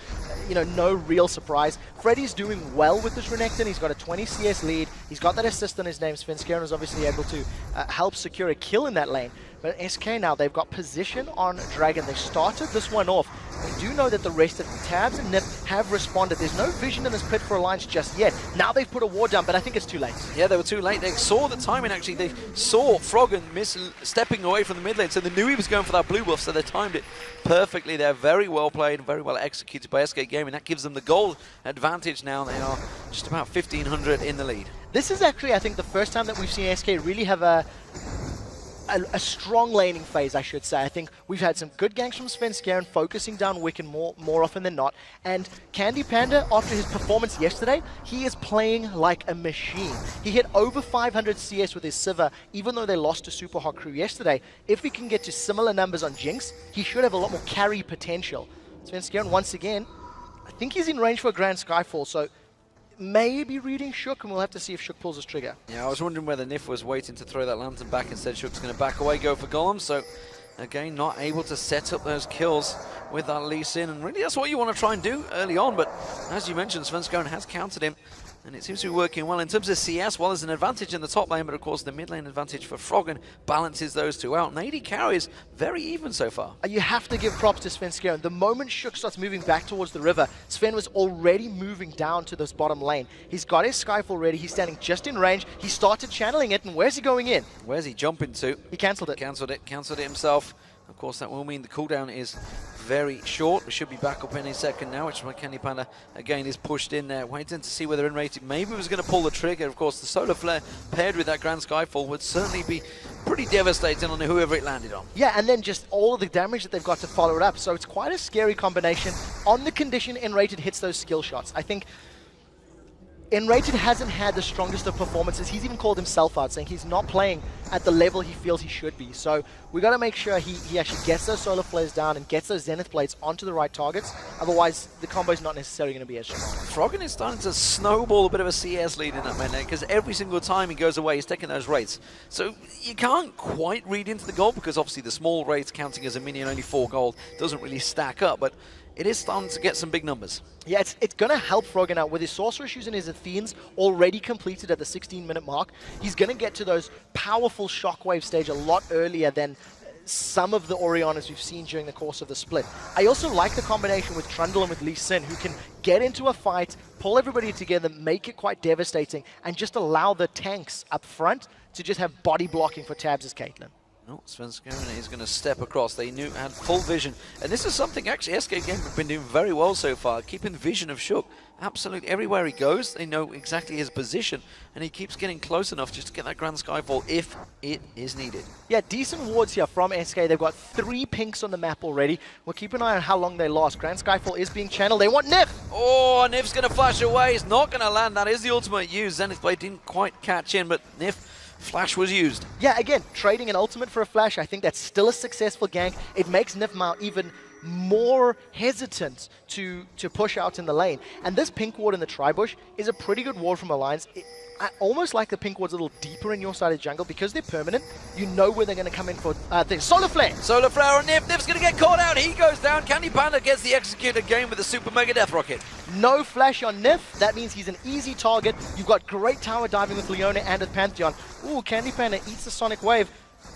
no real surprise. Freddy's doing well with this Renekton. He's got a 20 CS lead. He's got that assist on his name. Svenskeren is obviously able to help secure a kill in that lane. But SK now, they've got position on Dragon. They started this one off. We do know that the rest of the Tabs and Nip have responded. There's no vision in this pit for Alliance just yet. Now they've put a ward down, but I think it's too late.
Yeah, they were too late. They saw the timing, actually. They saw Froggen stepping away from the mid lane, so they knew he was going for that blue buff, so they timed it perfectly. They're very well played, very well executed by SK Gaming. That gives them the gold advantage now. They are just about 1,500 in the lead.
This is actually, I think, the first time that we've seen SK really have a strong laning phase, I should say. I think we've had some good ganks from Svenskeren, focusing down Wicked more often than not. And Candy Panda, after his performance yesterday, he is playing like a machine. He hit over 500 CS with his Sivir, even though they lost to Super Hot Crew yesterday. If we can get to similar numbers on Jinx, he should have a lot more carry potential. Svenskeren, once again, I think he's in range for a Grand Skyfall, so maybe reading Shook, and we'll have to see if Shook pulls his trigger.
Yeah, I was wondering whether Nif was waiting to throw that lantern back. Instead, Shook's going to back away, go for Golem. So, again, not able to set up those kills with that Lee Sin. And really, that's what you want to try and do early on. But as you mentioned, Svenskeren has countered him, and it seems to be working well. In terms of CS, well, there's an advantage in the top lane, but of course the mid lane advantage for Froggen balances those two out. And AD carry is very even so far.
You have to give props to Svenskeren. The moment Shook starts moving back towards the river, Sven was already moving down to this bottom lane. He's got his Skyfall ready. He's standing just in range. He started channeling it, and where's he going in?
Where's he jumping to?
He cancelled it.
Cancelled it himself. Of course, that will mean the cooldown is very short. We should be back up any second now, which is why Candy Panda, again, is pushed in there, waiting to see whether Enrated maybe was going to pull the trigger. Of course, the Solar Flare paired with that Grand Skyfall would certainly be pretty devastating on whoever it landed on.
Yeah, and then just all of the damage that they've got to follow it up. So it's quite a scary combination on the condition Enrated hits those skill shots. I think Enrated hasn't had the strongest of performances. He's even called himself out, saying he's not playing at the level he feels he should be. So we got to make sure he actually gets those solar flares down and gets those zenith blades onto the right targets. Otherwise, the combo is not necessarily going to be as strong.
Froggen is starting to snowball a bit of a CS lead in that mid lane, because every single time he goes away, he's taking those raids. So you can't quite read into the gold, because obviously the small raids counting as a minion, only 4 gold, doesn't really stack up, but it is starting to get some big numbers.
Yeah, it's going to help Froggen out with his Sorcerer Shoes and his Athenes already completed at the 16-minute mark. He's going to get to those powerful Shockwave stage a lot earlier than some of the Orianas we've seen during the course of the split. I also like the combination with Trundle and with Lee Sin, who can get into a fight, pull everybody together, make it quite devastating, and just allow the tanks up front to just have body blocking for Tabs' Caitlyn.
No, Svenska is going to step across. They had full vision. And this is something actually SK Game have been doing very well so far, keeping vision of Shook. Absolutely everywhere he goes, they know exactly his position, and he keeps getting close enough just to get that Grand Skyfall if it is needed.
Yeah, decent wards here from SK. They've got 3 pinks on the map already. We'll keep an eye on how long they last. Grand Skyfall is being channeled. They want Nif!
Oh, Nif's going to flash away. It's not going to land. That is the ultimate use. Zenith Blade didn't quite catch in, but Nif, flash was used.
Yeah, again, trading an ultimate for a flash, I think that's still a successful gank. It makes Nifmao even more hesitant to push out in the lane. And this pink ward in the Tribush is a pretty good ward from Alliance. I almost like the pink wards a little deeper in your side of the jungle because they're permanent. You know where they're going to come in for things. Solar Flare!
Solar Flare on Nif. Nif's going to get caught out. He goes down. Candy Panda gets the execute again with the Super Mega Death Rocket.
No flash on Nif. That means he's an easy target. You've got great tower diving with Leona and with Pantheon. Ooh, Candy Panda eats the Sonic Wave.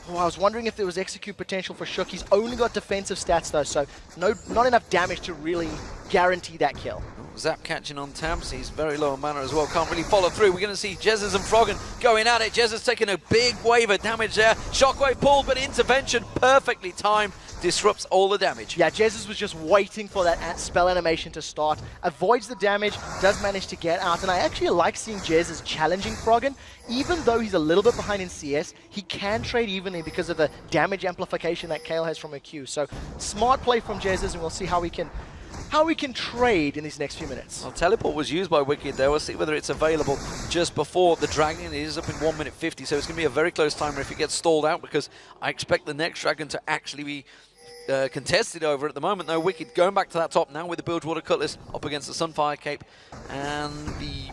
Oh, I was wondering if there was execute potential for Shook. He's only got defensive stats though, so not enough damage to really guarantee that kill.
Zap catching on Tabs. He's very low on mana as well. Can't really follow through. We're going to see Jezzes and Froggen going at it. Jezzes taking a big wave of damage there. Shockwave pulled, but intervention perfectly timed. Disrupts all the damage.
Yeah, Jezzes was just waiting for that spell animation to start. Avoids the damage, does manage to get out. And I actually like seeing Jezzes challenging Froggen. Even though he's a little bit behind in CS, he can trade evenly because of the damage amplification that Kayle has from her Q. So smart play from Jezzes, and we'll see how we can trade in these next few minutes.
Well, teleport was used by Wicked there. We'll see whether it's available just before the Dragon. It is up in 1 minute 50, so it's going to be a very close timer if it gets stalled out, because I expect the next Dragon to actually be contested over at the moment. Though Wicked going back to that top now with the Bilgewater Cutlass up against the Sunfire Cape and the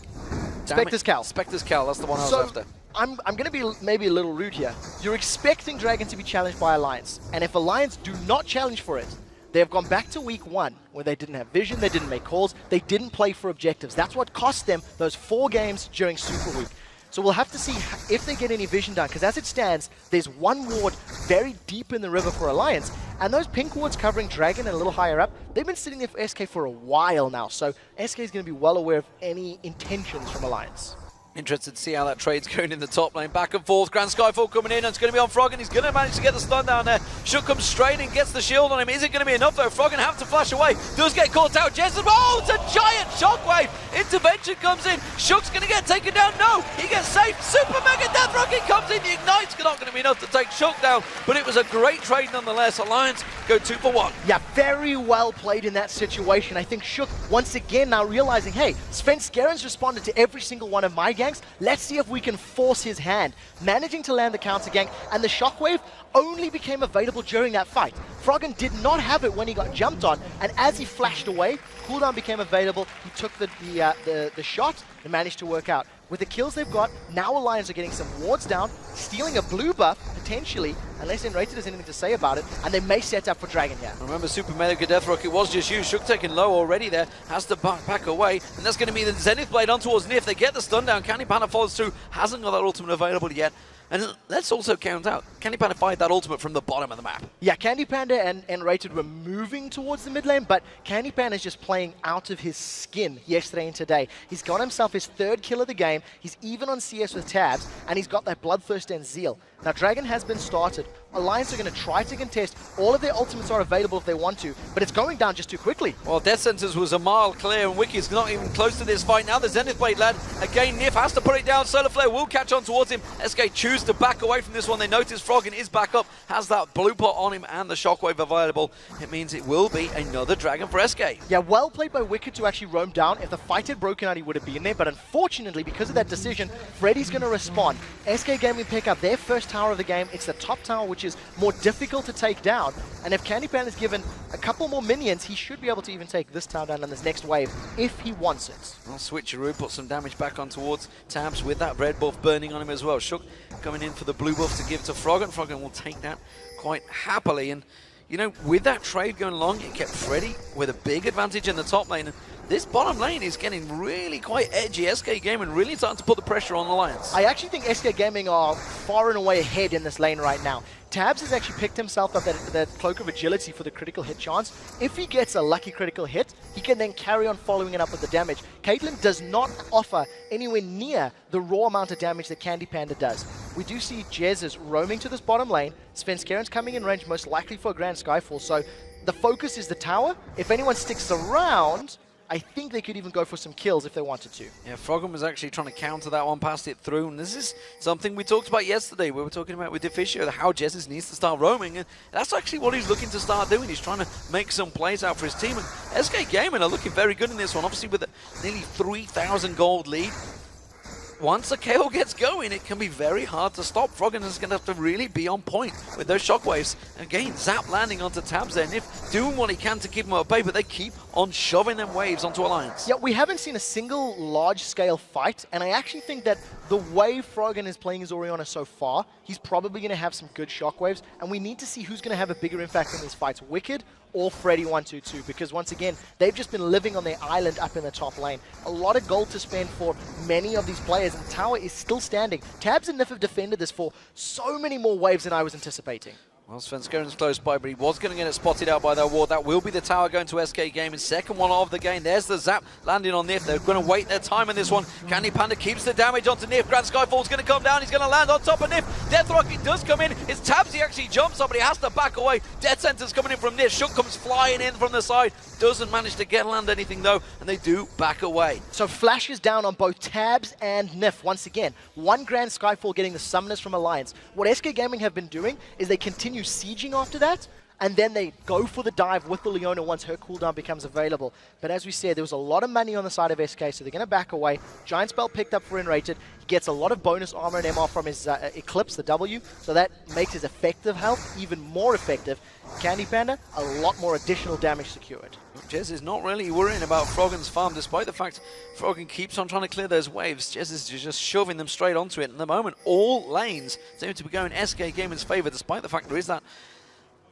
Spectre's Cal.
Spectre's Cal, that's the one I was after.
I'm going to be maybe a little rude here. You're expecting Dragon to be challenged by Alliance, and if Alliance do not challenge for it, they have gone back to week 1 where they didn't have vision, they didn't make calls, they didn't play for objectives. That's what cost them those 4 games during Super Week. So we'll have to see if they get any vision done, because as it stands, there's 1 ward very deep in the river for Alliance, and those pink wards covering Dragon and a little higher up, they've been sitting there for SK for a while now, so SK is going to be well aware of any intentions from Alliance.
Interested to see how that trade's going in the top lane. Back and forth. Grand Skyfall coming in, and it's going to be on Froggen. He's going to manage to get the stun down there. Shook comes straight in, gets the shield on him. Is it going to be enough though? Froggen have to flash away. Does get caught out. Jensen, oh, it's a giant shockwave. Intervention comes in. Shook's going to get taken down. No, he gets saved. Super Mega Death Rocket comes in. The Ignite's not going to be enough to take Shook down, but it was a great trade nonetheless. Alliance go 2 for 1.
Yeah, very well played in that situation. I think Shook, once again, now realizing, hey, Sven Skeren's responded to every single one of my ganks. Let's see if we can force his hand. Managing to land the counter gank, and the Shockwave only became available during that fight. Froggen did not have it when he got jumped on, and as he flashed away, cooldown became available. He took the shot and managed to work out. With the kills they've got, now Alliance are getting some wards down, stealing a blue buff, potentially, unless Enrated has anything to say about it, and they may set up for Dragon here.
Remember, Super Mega Death Rocket was just used. Shook taken low already there, has to back away, and that's going to be the Zenith Blade on towards Nif. They get the stun down. Candy Panda follows through, hasn't got that ultimate available yet. And let's also count out, Candy Panda fired that ultimate from the bottom of the map.
Yeah, Candy Panda and Rated were moving towards the mid lane, but Candy Panda is just playing out of his skin yesterday and today. He's got himself his 3rd kill of the game, he's even on CS with Tabs, and he's got that Bloodthirst and Zeal. Now, Dragon has been started. Alliance are going to try to contest. All of their ultimates are available if they want to, but it's going down just too quickly.
Well, Death Sentence was a mile clear, and Wiki's not even close to this fight. Now the Zenith Blade lad, again, Nif has to put it down. Solar Flare will catch on towards him. SK choose to back away from this one. They notice Froggen is back up, has that blue pot on him and the Shockwave available. It means it will be another Dragon for SK.
Yeah, well played by Wicked to actually roam down. If the fight had broken out, he would have been there, but unfortunately, because of that decision, Freddy's going to respond. SK Gaming pick up their first tower of the game. It's the top tower, which is more difficult to take down, and if Candy Pan is given a couple more minions, he should be able to even take this tower down in this next wave if he wants it.
Well, Switcheroo put some damage back on towards Tabs with that red buff burning on him as well. Shook coming in for the blue buff to give to Froggen. Froggen will take that quite happily, and you know, with that trade going along, it kept Freddy with a big advantage in the top lane. And this bottom lane is getting really quite edgy. SK Gaming really starting to put the pressure on Alliance.
I actually think SK Gaming are far and away ahead in this lane right now. Tabs has actually picked himself up that Cloak of Agility for the critical hit chance. If he gets a lucky critical hit, he can then carry on following it up with the damage. Caitlyn does not offer anywhere near the raw amount of damage that Candy Panda does. We do see Jez roaming to this bottom lane. Svenskaren's coming in range, most likely for a Grand Skyfall. So the focus is the tower. If anyone sticks around, I think they could even go for some kills if they wanted to.
Yeah, Froggen was actually trying to counter that one, passed it through, and this is something we talked about yesterday. We were talking about with Deficio, how Jesus needs to start roaming, and that's actually what he's looking to start doing. He's trying to make some plays out for his team, and SK Gaming are looking very good in this one, obviously with a nearly 3,000 gold lead. Once the KO gets going, it can be very hard to stop. Froggen is going to have to really be on point with those shockwaves. Again, Zap landing onto Tabs there, and if doing what he can to keep him at bay, but they keep on shoving them waves onto Alliance.
Yeah, we haven't seen a single large-scale fight, and I actually think that the way Froggen is playing his Orianna so far, he's probably going to have some good shockwaves, and we need to see who's going to have a bigger impact in these fights, Wicked or Freddy122, because once again, they've just been living on their island up in the top lane. A lot of gold to spend for many of these players, and the tower is still standing. Tabs and Nif have defended this for so many more waves than I was anticipating.
Well, Svenskaren's close by, but he was going to get it spotted out by that ward. That will be the tower going to SK Gaming. Second one of the game. There's the Zap landing on Nif. They're going to wait their time in this one. Candy Panda keeps the damage onto Nif. Grand Skyfall's going to come down. He's going to land on top of Nif. Death Rocket does come in. It's Tabs. He actually jumps up, but he has to back away. Death Center's coming in from Nif. Shook comes flying in from the side. Doesn't manage to get land anything, though, and they do back away.
So Flash is down on both Tabs and Nif once again. One Grand Skyfall getting the summoners from Alliance. What SK Gaming have been doing is they continue sieging after that, and then they go for the dive with the Leona once her cooldown becomes available. But as we said, there was a lot of money on the side of SK, so they're going to back away. Giant Spell picked up for Enrated. He gets a lot of bonus armor and MR from his Eclipse, the W, so that makes his effective health even more effective. Candy Panda, a lot more additional damage secured.
Jez is not really worrying about Froggen's farm, despite the fact Froggen keeps on trying to clear those waves. Jez is just shoving them straight onto it. And at the moment, all lanes seem to be going SK Gaming's favor, despite the fact there is that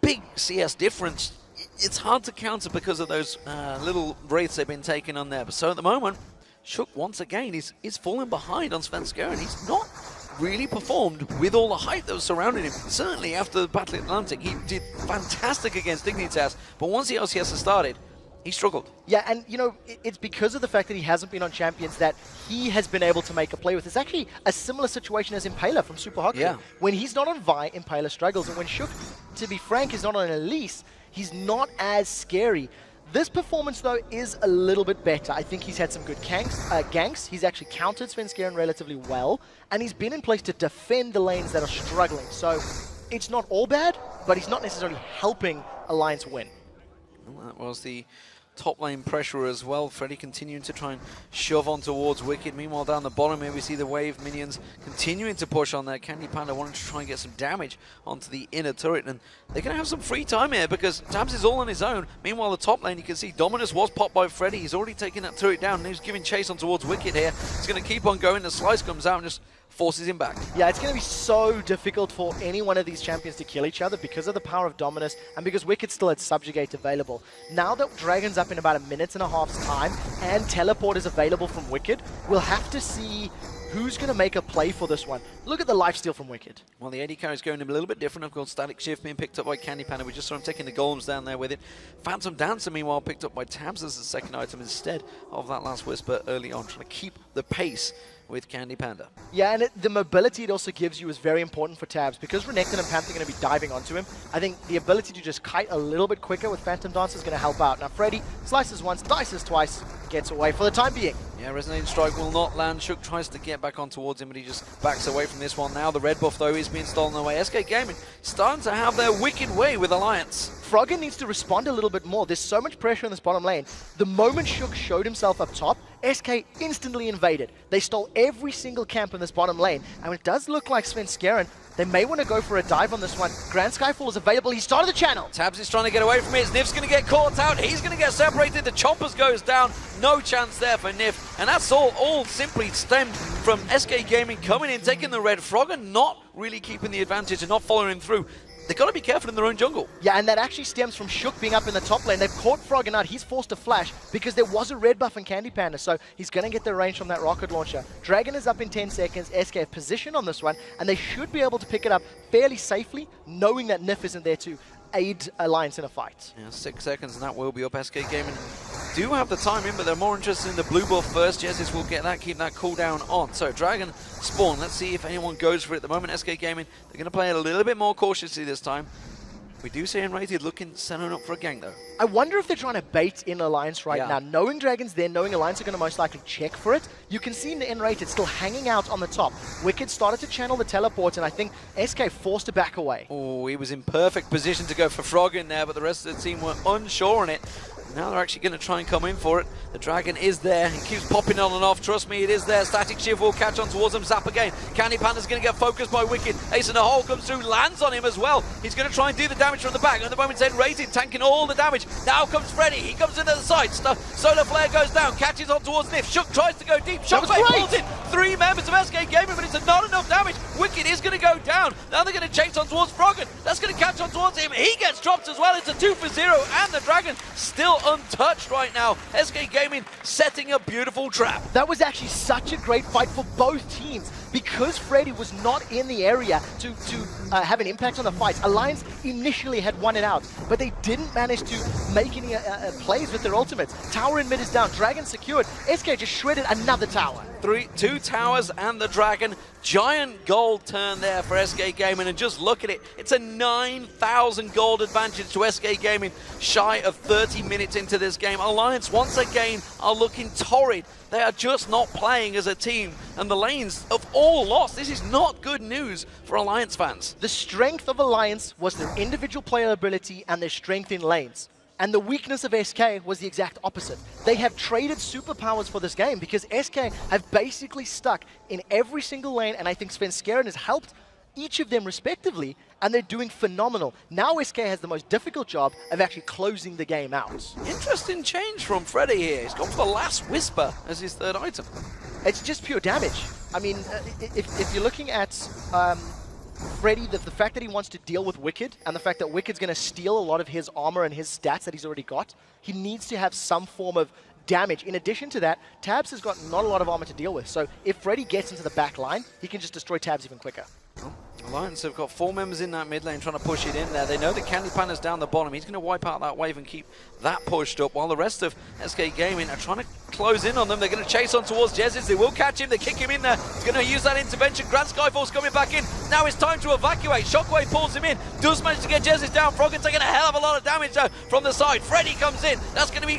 big CS difference. It's hard to counter because of those little wraiths they've been taking on there. But so at the moment, Shook once again is falling behind on Svenskeren. He's not really performed with all the hype that was surrounding him. Certainly after the Battle of Atlantic, he did fantastic against Dignitas, but once the LCS has started, he struggled.
Yeah, and you know, it's because of the fact that he hasn't been on Champions that he has been able to make a play with. It's actually a similar situation as Impaler from Super Hockey.
Yeah.
When he's not on Vi, Impaler struggles, and when Shook, to be frank, is not on Elise, he's not as scary. This performance, though, is a little bit better. I think he's had some good ganks. He's actually countered Svenskeren relatively well, and he's been in place to defend the lanes that are struggling. So it's not all bad, but he's not necessarily helping Alliance win.
Well, that was the top lane pressure as well. Freddy continuing to try and shove on towards Wicked. Meanwhile, down the bottom here, we see the wave minions continuing to push on there. Candy Panda wanting to try and get some damage onto the inner turret, and they're going to have some free time here because Tabs is all on his own. Meanwhile, the top lane, you can see Dominus was popped by Freddy. He's already taken that turret down, and he's giving chase on towards Wicked here. He's going to keep on going. The slice comes out and just forces him back.
Yeah, it's going to be so difficult for any one of these champions to kill each other because of the power of Dominus and because Wicked still had Subjugate available. Now that Dragon's up in about 1.5 minutes time and Teleport is available from Wicked, we'll have to see who's going to make a play for this one. Look at the lifesteal from Wicked.
Well, the AD carry is going a little bit different. Of course, Static Shift being picked up by Candy Panda. We just saw him taking the golems down there with it. Phantom Dancer, meanwhile, picked up by Tabs as the second item instead of that last Whisper early on, trying to keep the pace with Candy Panda.
Yeah, and the mobility it also gives you is very important for Tabs. Because Renekton and Panther are going to be diving onto him, I think the ability to just kite a little bit quicker with Phantom Dance is going to help out. Now Freddy slices once, dices twice, gets away for the time being.
Yeah, Resonating Strike will not land. Shook tries to get back on towards him, but he just backs away from this one. Now the red buff, though, is being stolen away. SK Gaming starting to have their wicked way with Alliance.
Froggen needs to respond a little bit more. There's so much pressure in this bottom lane. The moment Shook showed himself up top, SK instantly invaded. They stole every single camp in this bottom lane, and it does look like Svenskeren, they may want to go for a dive on this one. Grand Skyfall is available. He started the channel.
Tabs is trying to get away from it. Nif's going to get caught out. He's going to get separated. The choppers goes down. No chance there for Nif. And that's all simply stemmed from SK Gaming coming in, taking the red. Froggen not really keeping the advantage and not following through. They've got to be careful in their own jungle.
Yeah, and that actually stems from Shook being up in the top lane. They've caught Froggen out. He's forced to flash because there was a red buff in Candy Panda, so he's going to get the range from that rocket launcher. Dragon is up in 10 seconds. SK have position on this one, and they should be able to pick it up fairly safely, knowing that Nif isn't there to aid Alliance in a fight.
Yeah, 6 seconds, and that will be up. SK Gaming do have the time in, but they're more interested in the blue buff first. Jesus will get that, keep that cooldown on. So Dragon spawn. Let's see if anyone goes for it. At the moment, SK Gaming, they're going to play it a little bit more cautiously this time. We do see Unrated looking, setting up for a gank, though.
I wonder if they're trying to bait in Alliance right now. Knowing Dragon's there, knowing Alliance are going to most likely check for it, you can see in the Unrated still hanging out on the top. Wicked started to channel the teleport, and I think SK forced to back away.
Oh, he was in perfect position to go for Froggen there, but the rest of the team were unsure on it. Now they're actually going to try and come in for it. The Dragon is there. He keeps popping on and off. Trust me, it is there. Static Shiv will catch on towards him. Zap again. Candy Panda's going to get focused by Wicked. Ace in the hole comes through, lands on him as well. He's going to try and do the damage from the back. At the moment, it's Rated, tanking all the damage. Now comes Freddy. He comes into the side. Solar Flare goes down, catches on towards Nif. Shook tries to go deep. Shockwave pulls in 3 members of SK Gaming, but it's not enough damage. Wicked is going to go down. Now they're going to chase on towards Froggen. That's going to catch on towards him. He gets dropped as well. It's a 2 for 0, and the Dragon still untouched right now. SK Gaming setting a beautiful trap.
That was actually such a great fight for both teams. Because Freddy was not in the area to have an impact on the fight, Alliance initially had won it out, but they didn't manage to make any plays with their ultimates. Tower in mid is down, Dragon secured. SK just shredded another tower.
2 towers and the Dragon. Giant gold turn there for SK Gaming, and just look at it. It's a 9,000 gold advantage to SK Gaming, shy of 30 minutes into this game. Alliance once again are looking torrid. They are just not playing as a team, and the lanes have all lost. This is not good news for Alliance fans.
The strength of Alliance was their individual player ability and their strength in lanes. And the weakness of SK was the exact opposite. They have traded superpowers for this game because SK have basically stuck in every single lane, and I think Svenskeren has helped each of them respectively, and they're doing phenomenal. Now SK has the most difficult job of actually closing the game out.
Interesting change from Freddy here. He's gone for the Last Whisper as his 3rd item.
It's just pure damage. I mean, if you're looking at Freddy, the fact that he wants to deal with Wicked, and the fact that Wicked's going to steal a lot of his armor and his stats that he's already got, he needs to have some form of damage. In addition to that, Tabs has got not a lot of armor to deal with, so if Freddy gets into the back line, he can just destroy Tabs even quicker.
Alliance have got 4 members in that mid lane trying to push it in there. They know that Candy Panda's down the bottom. He's going to wipe out that wave and keep that pushed up, while the rest of SK Gaming are trying to close in on them. They're going to chase on towards Jesus. They will catch him. They kick him in there. He's going to use that intervention. Grand Skyfall's coming back in. Now it's time to evacuate. Shockwave pulls him in. Does manage to get Jesus down. Froggen taking a hell of a lot of damage from the side. Freddy comes in. That's going to be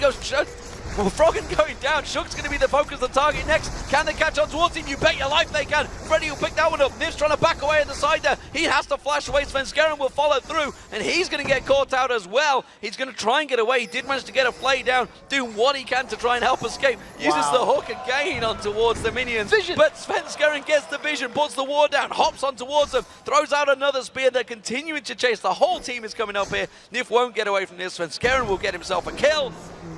well, Froggen going down. Shook's going to be the focus, the target next. Can they catch on towards him? You bet your life they can. Freddy will pick that one up. Nif's trying to back away at the side there. He has to flash away. Svenskeren will follow through, and he's going to get caught out as well. He's going to try and get away. He did manage to get a play down, doing what he can to try and help escape. Uses the hook again on towards the minions.
Vision.
But Svenskeren gets the vision, puts the ward down, hops on towards them, throws out another spear. They're continuing to chase. The whole team is coming up here. Nif won't get away from this. Svenskeren will get himself a kill.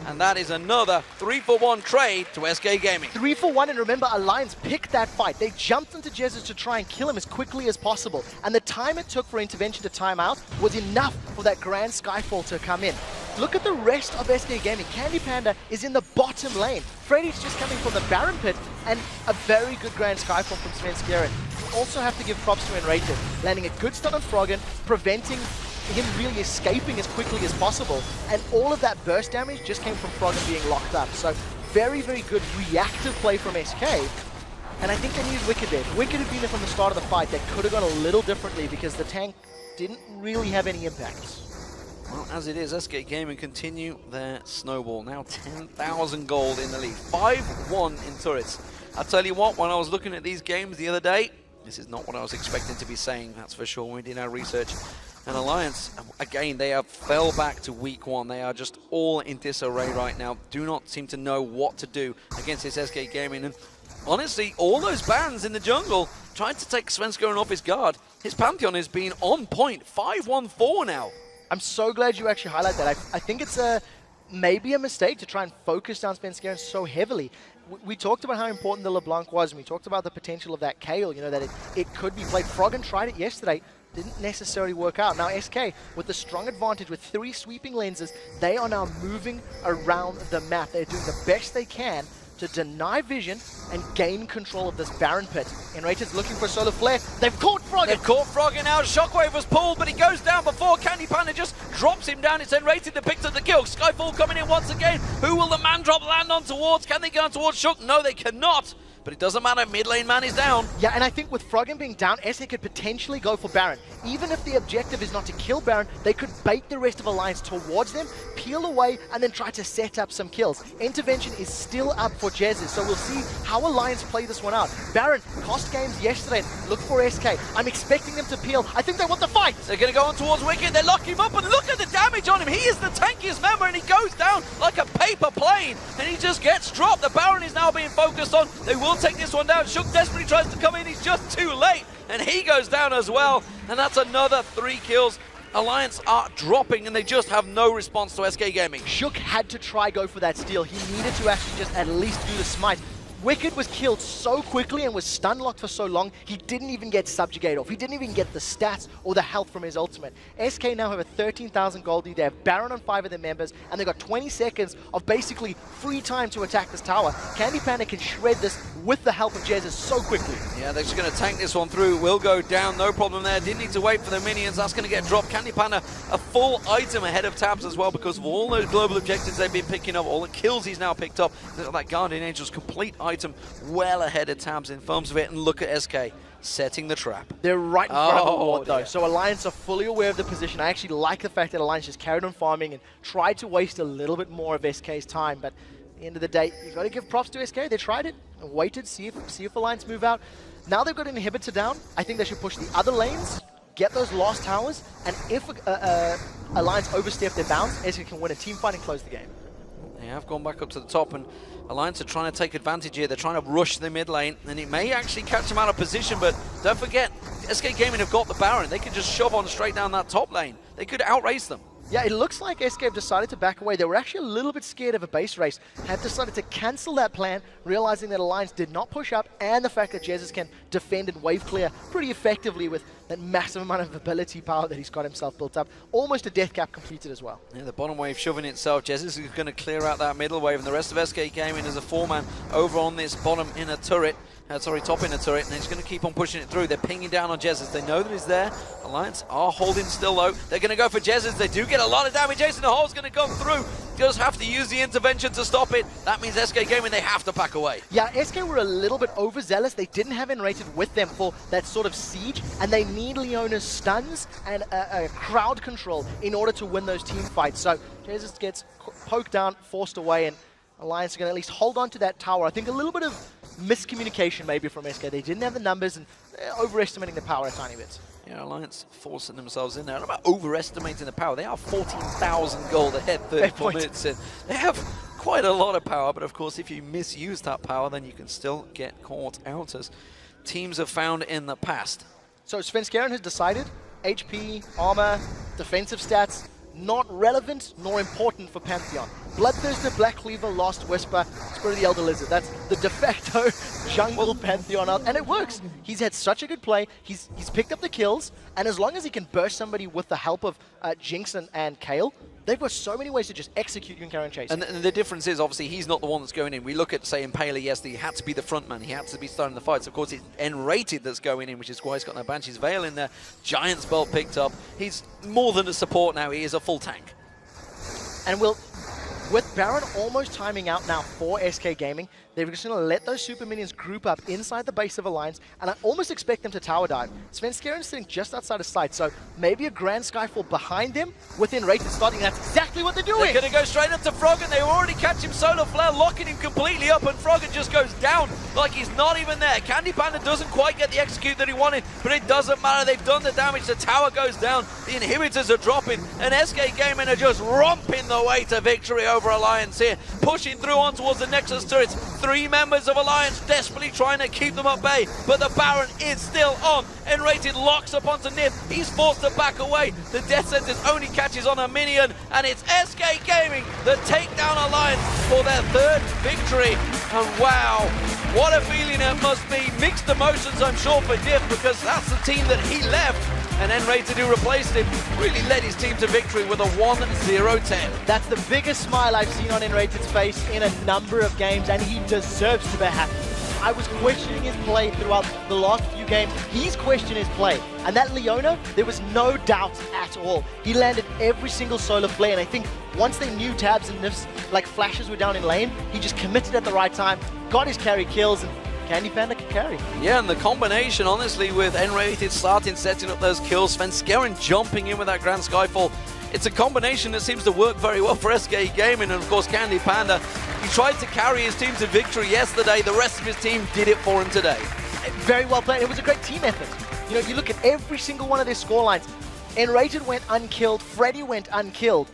And that is another 3-for-1 trade to SK Gaming.
3 for 1, and remember, Alliance picked that fight. They jumped into Jesus to try and kill him as quickly as possible. And the time it took for intervention to time out was enough for that Grand Skyfall to come in. Look at the rest of SK Gaming. Candy Panda is in the bottom lane. Freddy's just coming from the Baron Pit, and a very good Grand Skyfall from Svenskeren. You also have to give props to Enrated, landing a good stun on Froggen, preventing him really escaping as quickly as possible, and all of that burst damage just came from Froggen being locked up. So very, very good reactive play from SK. And I think they needed Wicked there. If Wicked had been there from the start of the fight, that could have gone a little differently because the tank didn't really have any impact.
Well, as it is, SK Gaming continue their snowball. Now 10,000 gold in the lead. 5-1 in turrets. I'll tell you what, when I was looking at these games the other day, this is not what I was expecting to be saying, that's for sure, when we did our research. And Alliance, again, they have fell back to week 1. They are just all in disarray right now. Do not seem to know what to do against this SK Gaming. And honestly, all those bans in the jungle trying to take Svenskeren off his guard. His Pantheon has been on point. 5-1-4 now.
I'm so glad you actually highlight that. I think it's maybe a mistake to try and focus down Svenskeren so heavily. We talked about how important the LeBlanc was, and we talked about the potential of that Kayle, you know, that it could be played. Froggen tried it yesterday, didn't necessarily work out. Now SK, with the strong advantage with 3 sweeping lenses, they are now moving around the map. They're doing the best they can to deny vision and gain control of this Baron pit. Enrated's looking for a solar flare. They've caught Froggen!
They've caught Froggen now. Shockwave was pulled, but he goes down before Candy Panda just drops him down. It's Enrated that picks up the kill. Skyfall coming in once again. Who will the man drop land on towards? Can they go on towards Shook? No, they cannot. But it doesn't matter, mid lane man is down.
Yeah, and I think with Froggen being down, SK could potentially go for Baron. Even if the objective is not to kill Baron, they could bait the rest of Alliance towards them, peel away, and then try to set up some kills. Intervention is still up for Jezz, so we'll see how Alliance play this one out. Baron cost games yesterday. Look for SK. I'm expecting them to peel. I think they want the fight.
They're going to go on towards Wicked. They lock him up, and look at the damage on him. He is the tankiest member, and he goes down like a paper plane, and he just gets dropped. The Baron is now being focused on. They will take this one down. Shook desperately tries to come in. He's just too late, and he goes down as well. And that's another 3 kills. Alliance are dropping, and they just have no response to SK Gaming.
Shook had to try go for that steal. He needed to actually just at least do the smite. Wicked was killed so quickly and was stun locked for so long, he didn't even get subjugate off. He didn't even get the stats or the health from his ultimate. SK now have a 13,000 gold lead. They have Baron on 5 of their members, and they've got 20 seconds of basically free time to attack this tower. Candy Panda can shred this with the help of Jezz so quickly.
Yeah, they're just going to tank this one through. Will go down, no problem there. Didn't need to wait for the minions. That's going to get dropped. Candy Panda, a full item ahead of Tabs as well because of all those global objectives they've been picking up, all the kills he's now picked up. That Guardian Angel's complete item well ahead of Tabs in terms of it, and look at SK setting the trap.
They're right in front of the ward though,
dear.
so Alliance are fully aware of the position. I actually like the fact that Alliance just carried on farming and tried to waste a little bit more of SK's time, but at the end of the day, you've got to give props to SK. They tried it and waited, see if Alliance move out. Now they've got an inhibitor down. I think they should push the other lanes, get those last towers, and if Alliance overstep their bounds, SK can win a team fight and close the game.
They have gone back up to the top, and Alliance are trying to take advantage here. They're trying to rush the mid lane, and it may actually catch them out of position, but don't forget, SK Gaming have got the Baron. They could just shove on straight down that top lane. They could outrace them.
Yeah, it looks like SK have decided to back away. They were actually a little bit scared of a base race, have decided to cancel that plan, realizing that Alliance did not push up, and the fact that Jezz can defend and wave clear pretty effectively with that massive amount of ability power that he's got himself built up. Almost a death cap completed as well.
Yeah, the bottom wave shoving itself. Jezz is going to clear out that middle wave, and the rest of SK Gaming is a 4-man over on this bottom inner turret. Top inner turret, and he's going to keep on pushing it through. They're pinging down on Jezz. They know that he's there. Alliance are holding still low. They're going to go for Jezz. They do get a lot of damage. Jason the Hole's going to come through. Just have to use the intervention to stop it. That means SK Gaming, they have to back away.
Yeah, SK were a little bit overzealous. They didn't have Enrated with them for that sort of siege, and they need Leona's stuns and crowd control in order to win those team fights. So Jezz gets poked down, forced away, and Alliance are going to at least hold on to that tower. I think a little bit of miscommunication maybe from SK. They didn't have the numbers and overestimating the power a tiny bit.
Yeah, Alliance forcing themselves in there. I don't know about overestimating the power. They are 14,000 gold ahead, 34 minutes in. They have quite a lot of power, but of course if you misuse that power, then you can still get caught out, as teams have found in the past.
So Svenskeren has decided HP, armor, defensive stats, not relevant nor important for Pantheon. Bloodthirster, Black Cleaver, Lost Whisper, Spirit of the Elder Lizard. That's the de facto jungle Pantheon out, and it works. He's had such a good play. He's picked up the kills, and as long as he can burst somebody with the help of Jinx and Kayle, they've got so many ways to just execute you and chase.
And the difference is, obviously, he's not the one that's going in. We look at, say, Impaler, yes, he had to be the front man. He had to be starting the fights. Of course, it's Enrated that's going in, which is why he's got no Banshee's Veil in there. Giant's Belt picked up. He's more than a support now. He is a full tank.
And With Baron almost timing out now for SK Gaming, they're just going to let those super minions group up inside the base of Alliance, and I almost expect them to tower dive. Svenskaren's sitting just outside of sight, so maybe a Grand Skyfall behind them within rated starting. That's exactly what they're doing.
They're going to go straight up to Froggen. They already catch him Solar Flare, locking him completely up, and Froggen just goes down like he's not even there. Candy Panda doesn't quite get the execute that he wanted, but it doesn't matter. They've done the damage. The tower goes down. The inhibitors are dropping, and SK Gaming are just romping the way to victory over Alliance here, pushing through on towards the Nexus turrets. 3 members of Alliance desperately trying to keep them at bay, but the Baron is still on. N-Rated locks up onto Nif. He's forced to back away. The Death Sentence only catches on a minion, and it's SK Gaming that take down Alliance for their 3rd victory. And wow, what a feeling it must be. Mixed emotions, I'm sure, for Nif, because that's the team that he left. And N-Rated, who replaced him, really led his team to victory with a 1-0-10.
That's the biggest smile I've seen on N-Rated's face in a number of games, and he deserves to be happy. I was questioning his play throughout the last few games. He's questioned his play. And that Leona, there was no doubt at all. He landed every single solar flare, and I think once they knew tabs and nifs, like flashes, were down in lane, he just committed at the right time, got his carry kills, and Candy Panda can carry.
Yeah, and the combination, honestly, with N-Rated starting setting up those kills, Svenskeren jumping in with that Grand Skyfall, it's a combination that seems to work very well for SK Gaming, and of course Candy Panda. He tried to carry his team to victory yesterday. The rest of his team did it for him today.
Very well played. It was a great team effort. You know, you look at every single one of their scorelines. N-Rated went unkilled. Freddy went unkilled.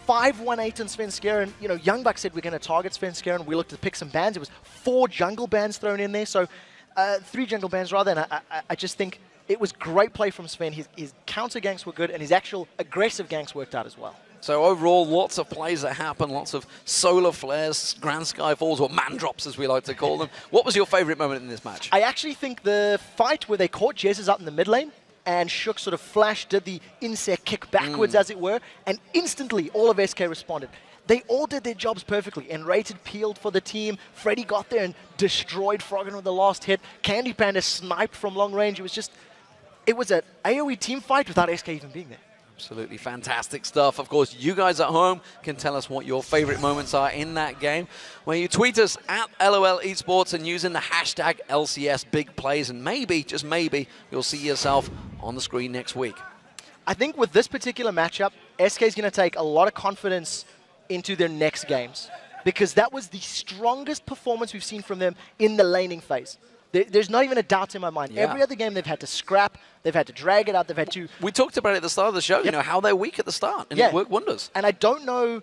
5-1-8 on Svenskeren. You know, Youngbuck said we're going to target Svenskeren. We looked to pick some bans. It was 4 jungle bans thrown in there. So 3 jungle bans rather. And I just think it was great play from Sven. His counter ganks were good, and his actual aggressive ganks worked out as well.
So overall, lots of plays that happen, lots of solar flares, Grand Skyfalls, or man drops as we like to call them. What was your favorite moment in this match?
I actually think the fight where they caught Jesus out in the mid lane, and Shook sort of flashed, did the insect kick backwards, as it were, and instantly all of SK responded. They all did their jobs perfectly. N-Rated peeled for the team. Freddy got there and destroyed Froggen with the last hit. Candy Panda sniped from long range. It was an AoE team fight without SK even being there.
Absolutely fantastic stuff. Of course, you guys at home can tell us what your favorite moments are in that game, where you tweet us at LOL Esports and using the hashtag LCS Big Plays, and maybe, just maybe, you'll see yourself on the screen next week.
I think with this particular matchup, SK is going to take a lot of confidence into their next games, because that was the strongest performance we've seen from them in the laning phase. There's not even a doubt in my mind.
Yeah.
Every other game they've had to scrap, they've had to drag it out, they've had to...
We talked about it at the start of the show, you know, how they're weak at the start, and it worked wonders.
And I don't know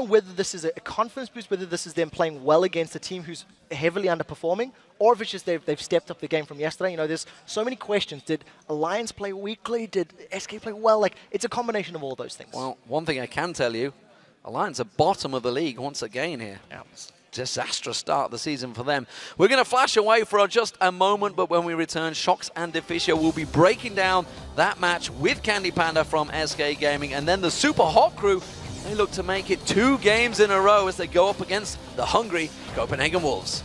whether this is a confidence boost, whether this is them playing well against a team who's heavily underperforming, or if it's just they've stepped up the game from yesterday. You know, there's so many questions. Did Alliance play weakly? Did SK play well? Like, it's a combination of all those things.
Well, one thing I can tell you, Alliance are bottom of the league once again here.
Yeah.
Disastrous start of the season for them. We're going to flash away for just a moment, but when we return, Shox and Deficio will be breaking down that match with Candy Panda from SK Gaming, and then the Super Hot Crew, they look to make it 2 games in a row as they go up against the hungry Copenhagen Wolves.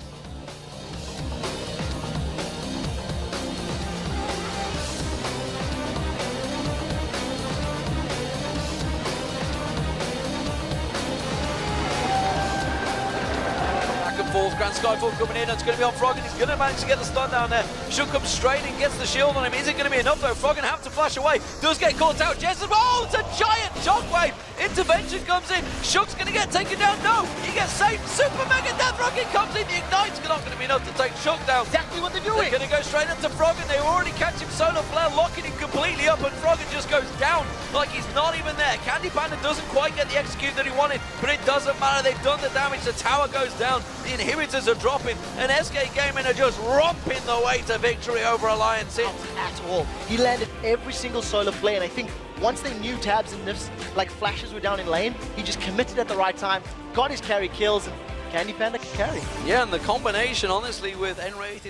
Grand Skyfall coming in, it's going to be on Froggen. He's going to manage to get the stun down there. Shook comes straight and gets the shield on him. Is it going to be enough though? Froggen have to flash away. Does get caught out. Jess, oh, it's a giant shockwave. Intervention comes in. Shook's going to get taken down. No, he gets saved. Super Mega Death Rocket comes in. The Ignite's not going to be enough to take Shook down.
Exactly what they're doing.
They're going to go straight up to Froggen. They already catch him Solar Flare, locking him completely up, and Froggen just goes down like he's not even there. Candy Panda doesn't quite get the execute that he wanted, but it doesn't matter. They've done the damage. The tower goes down. The inhibitors are dropping, and SK Gaming are just romping the way to victory over Alliance.
At all. He landed every single solar flare, and I think once they knew tabs and nifs, like flashes, were down in lane, he just committed at the right time, got his carry kills, and Candy Panda can carry.
Yeah, and the combination, honestly, with N-Rated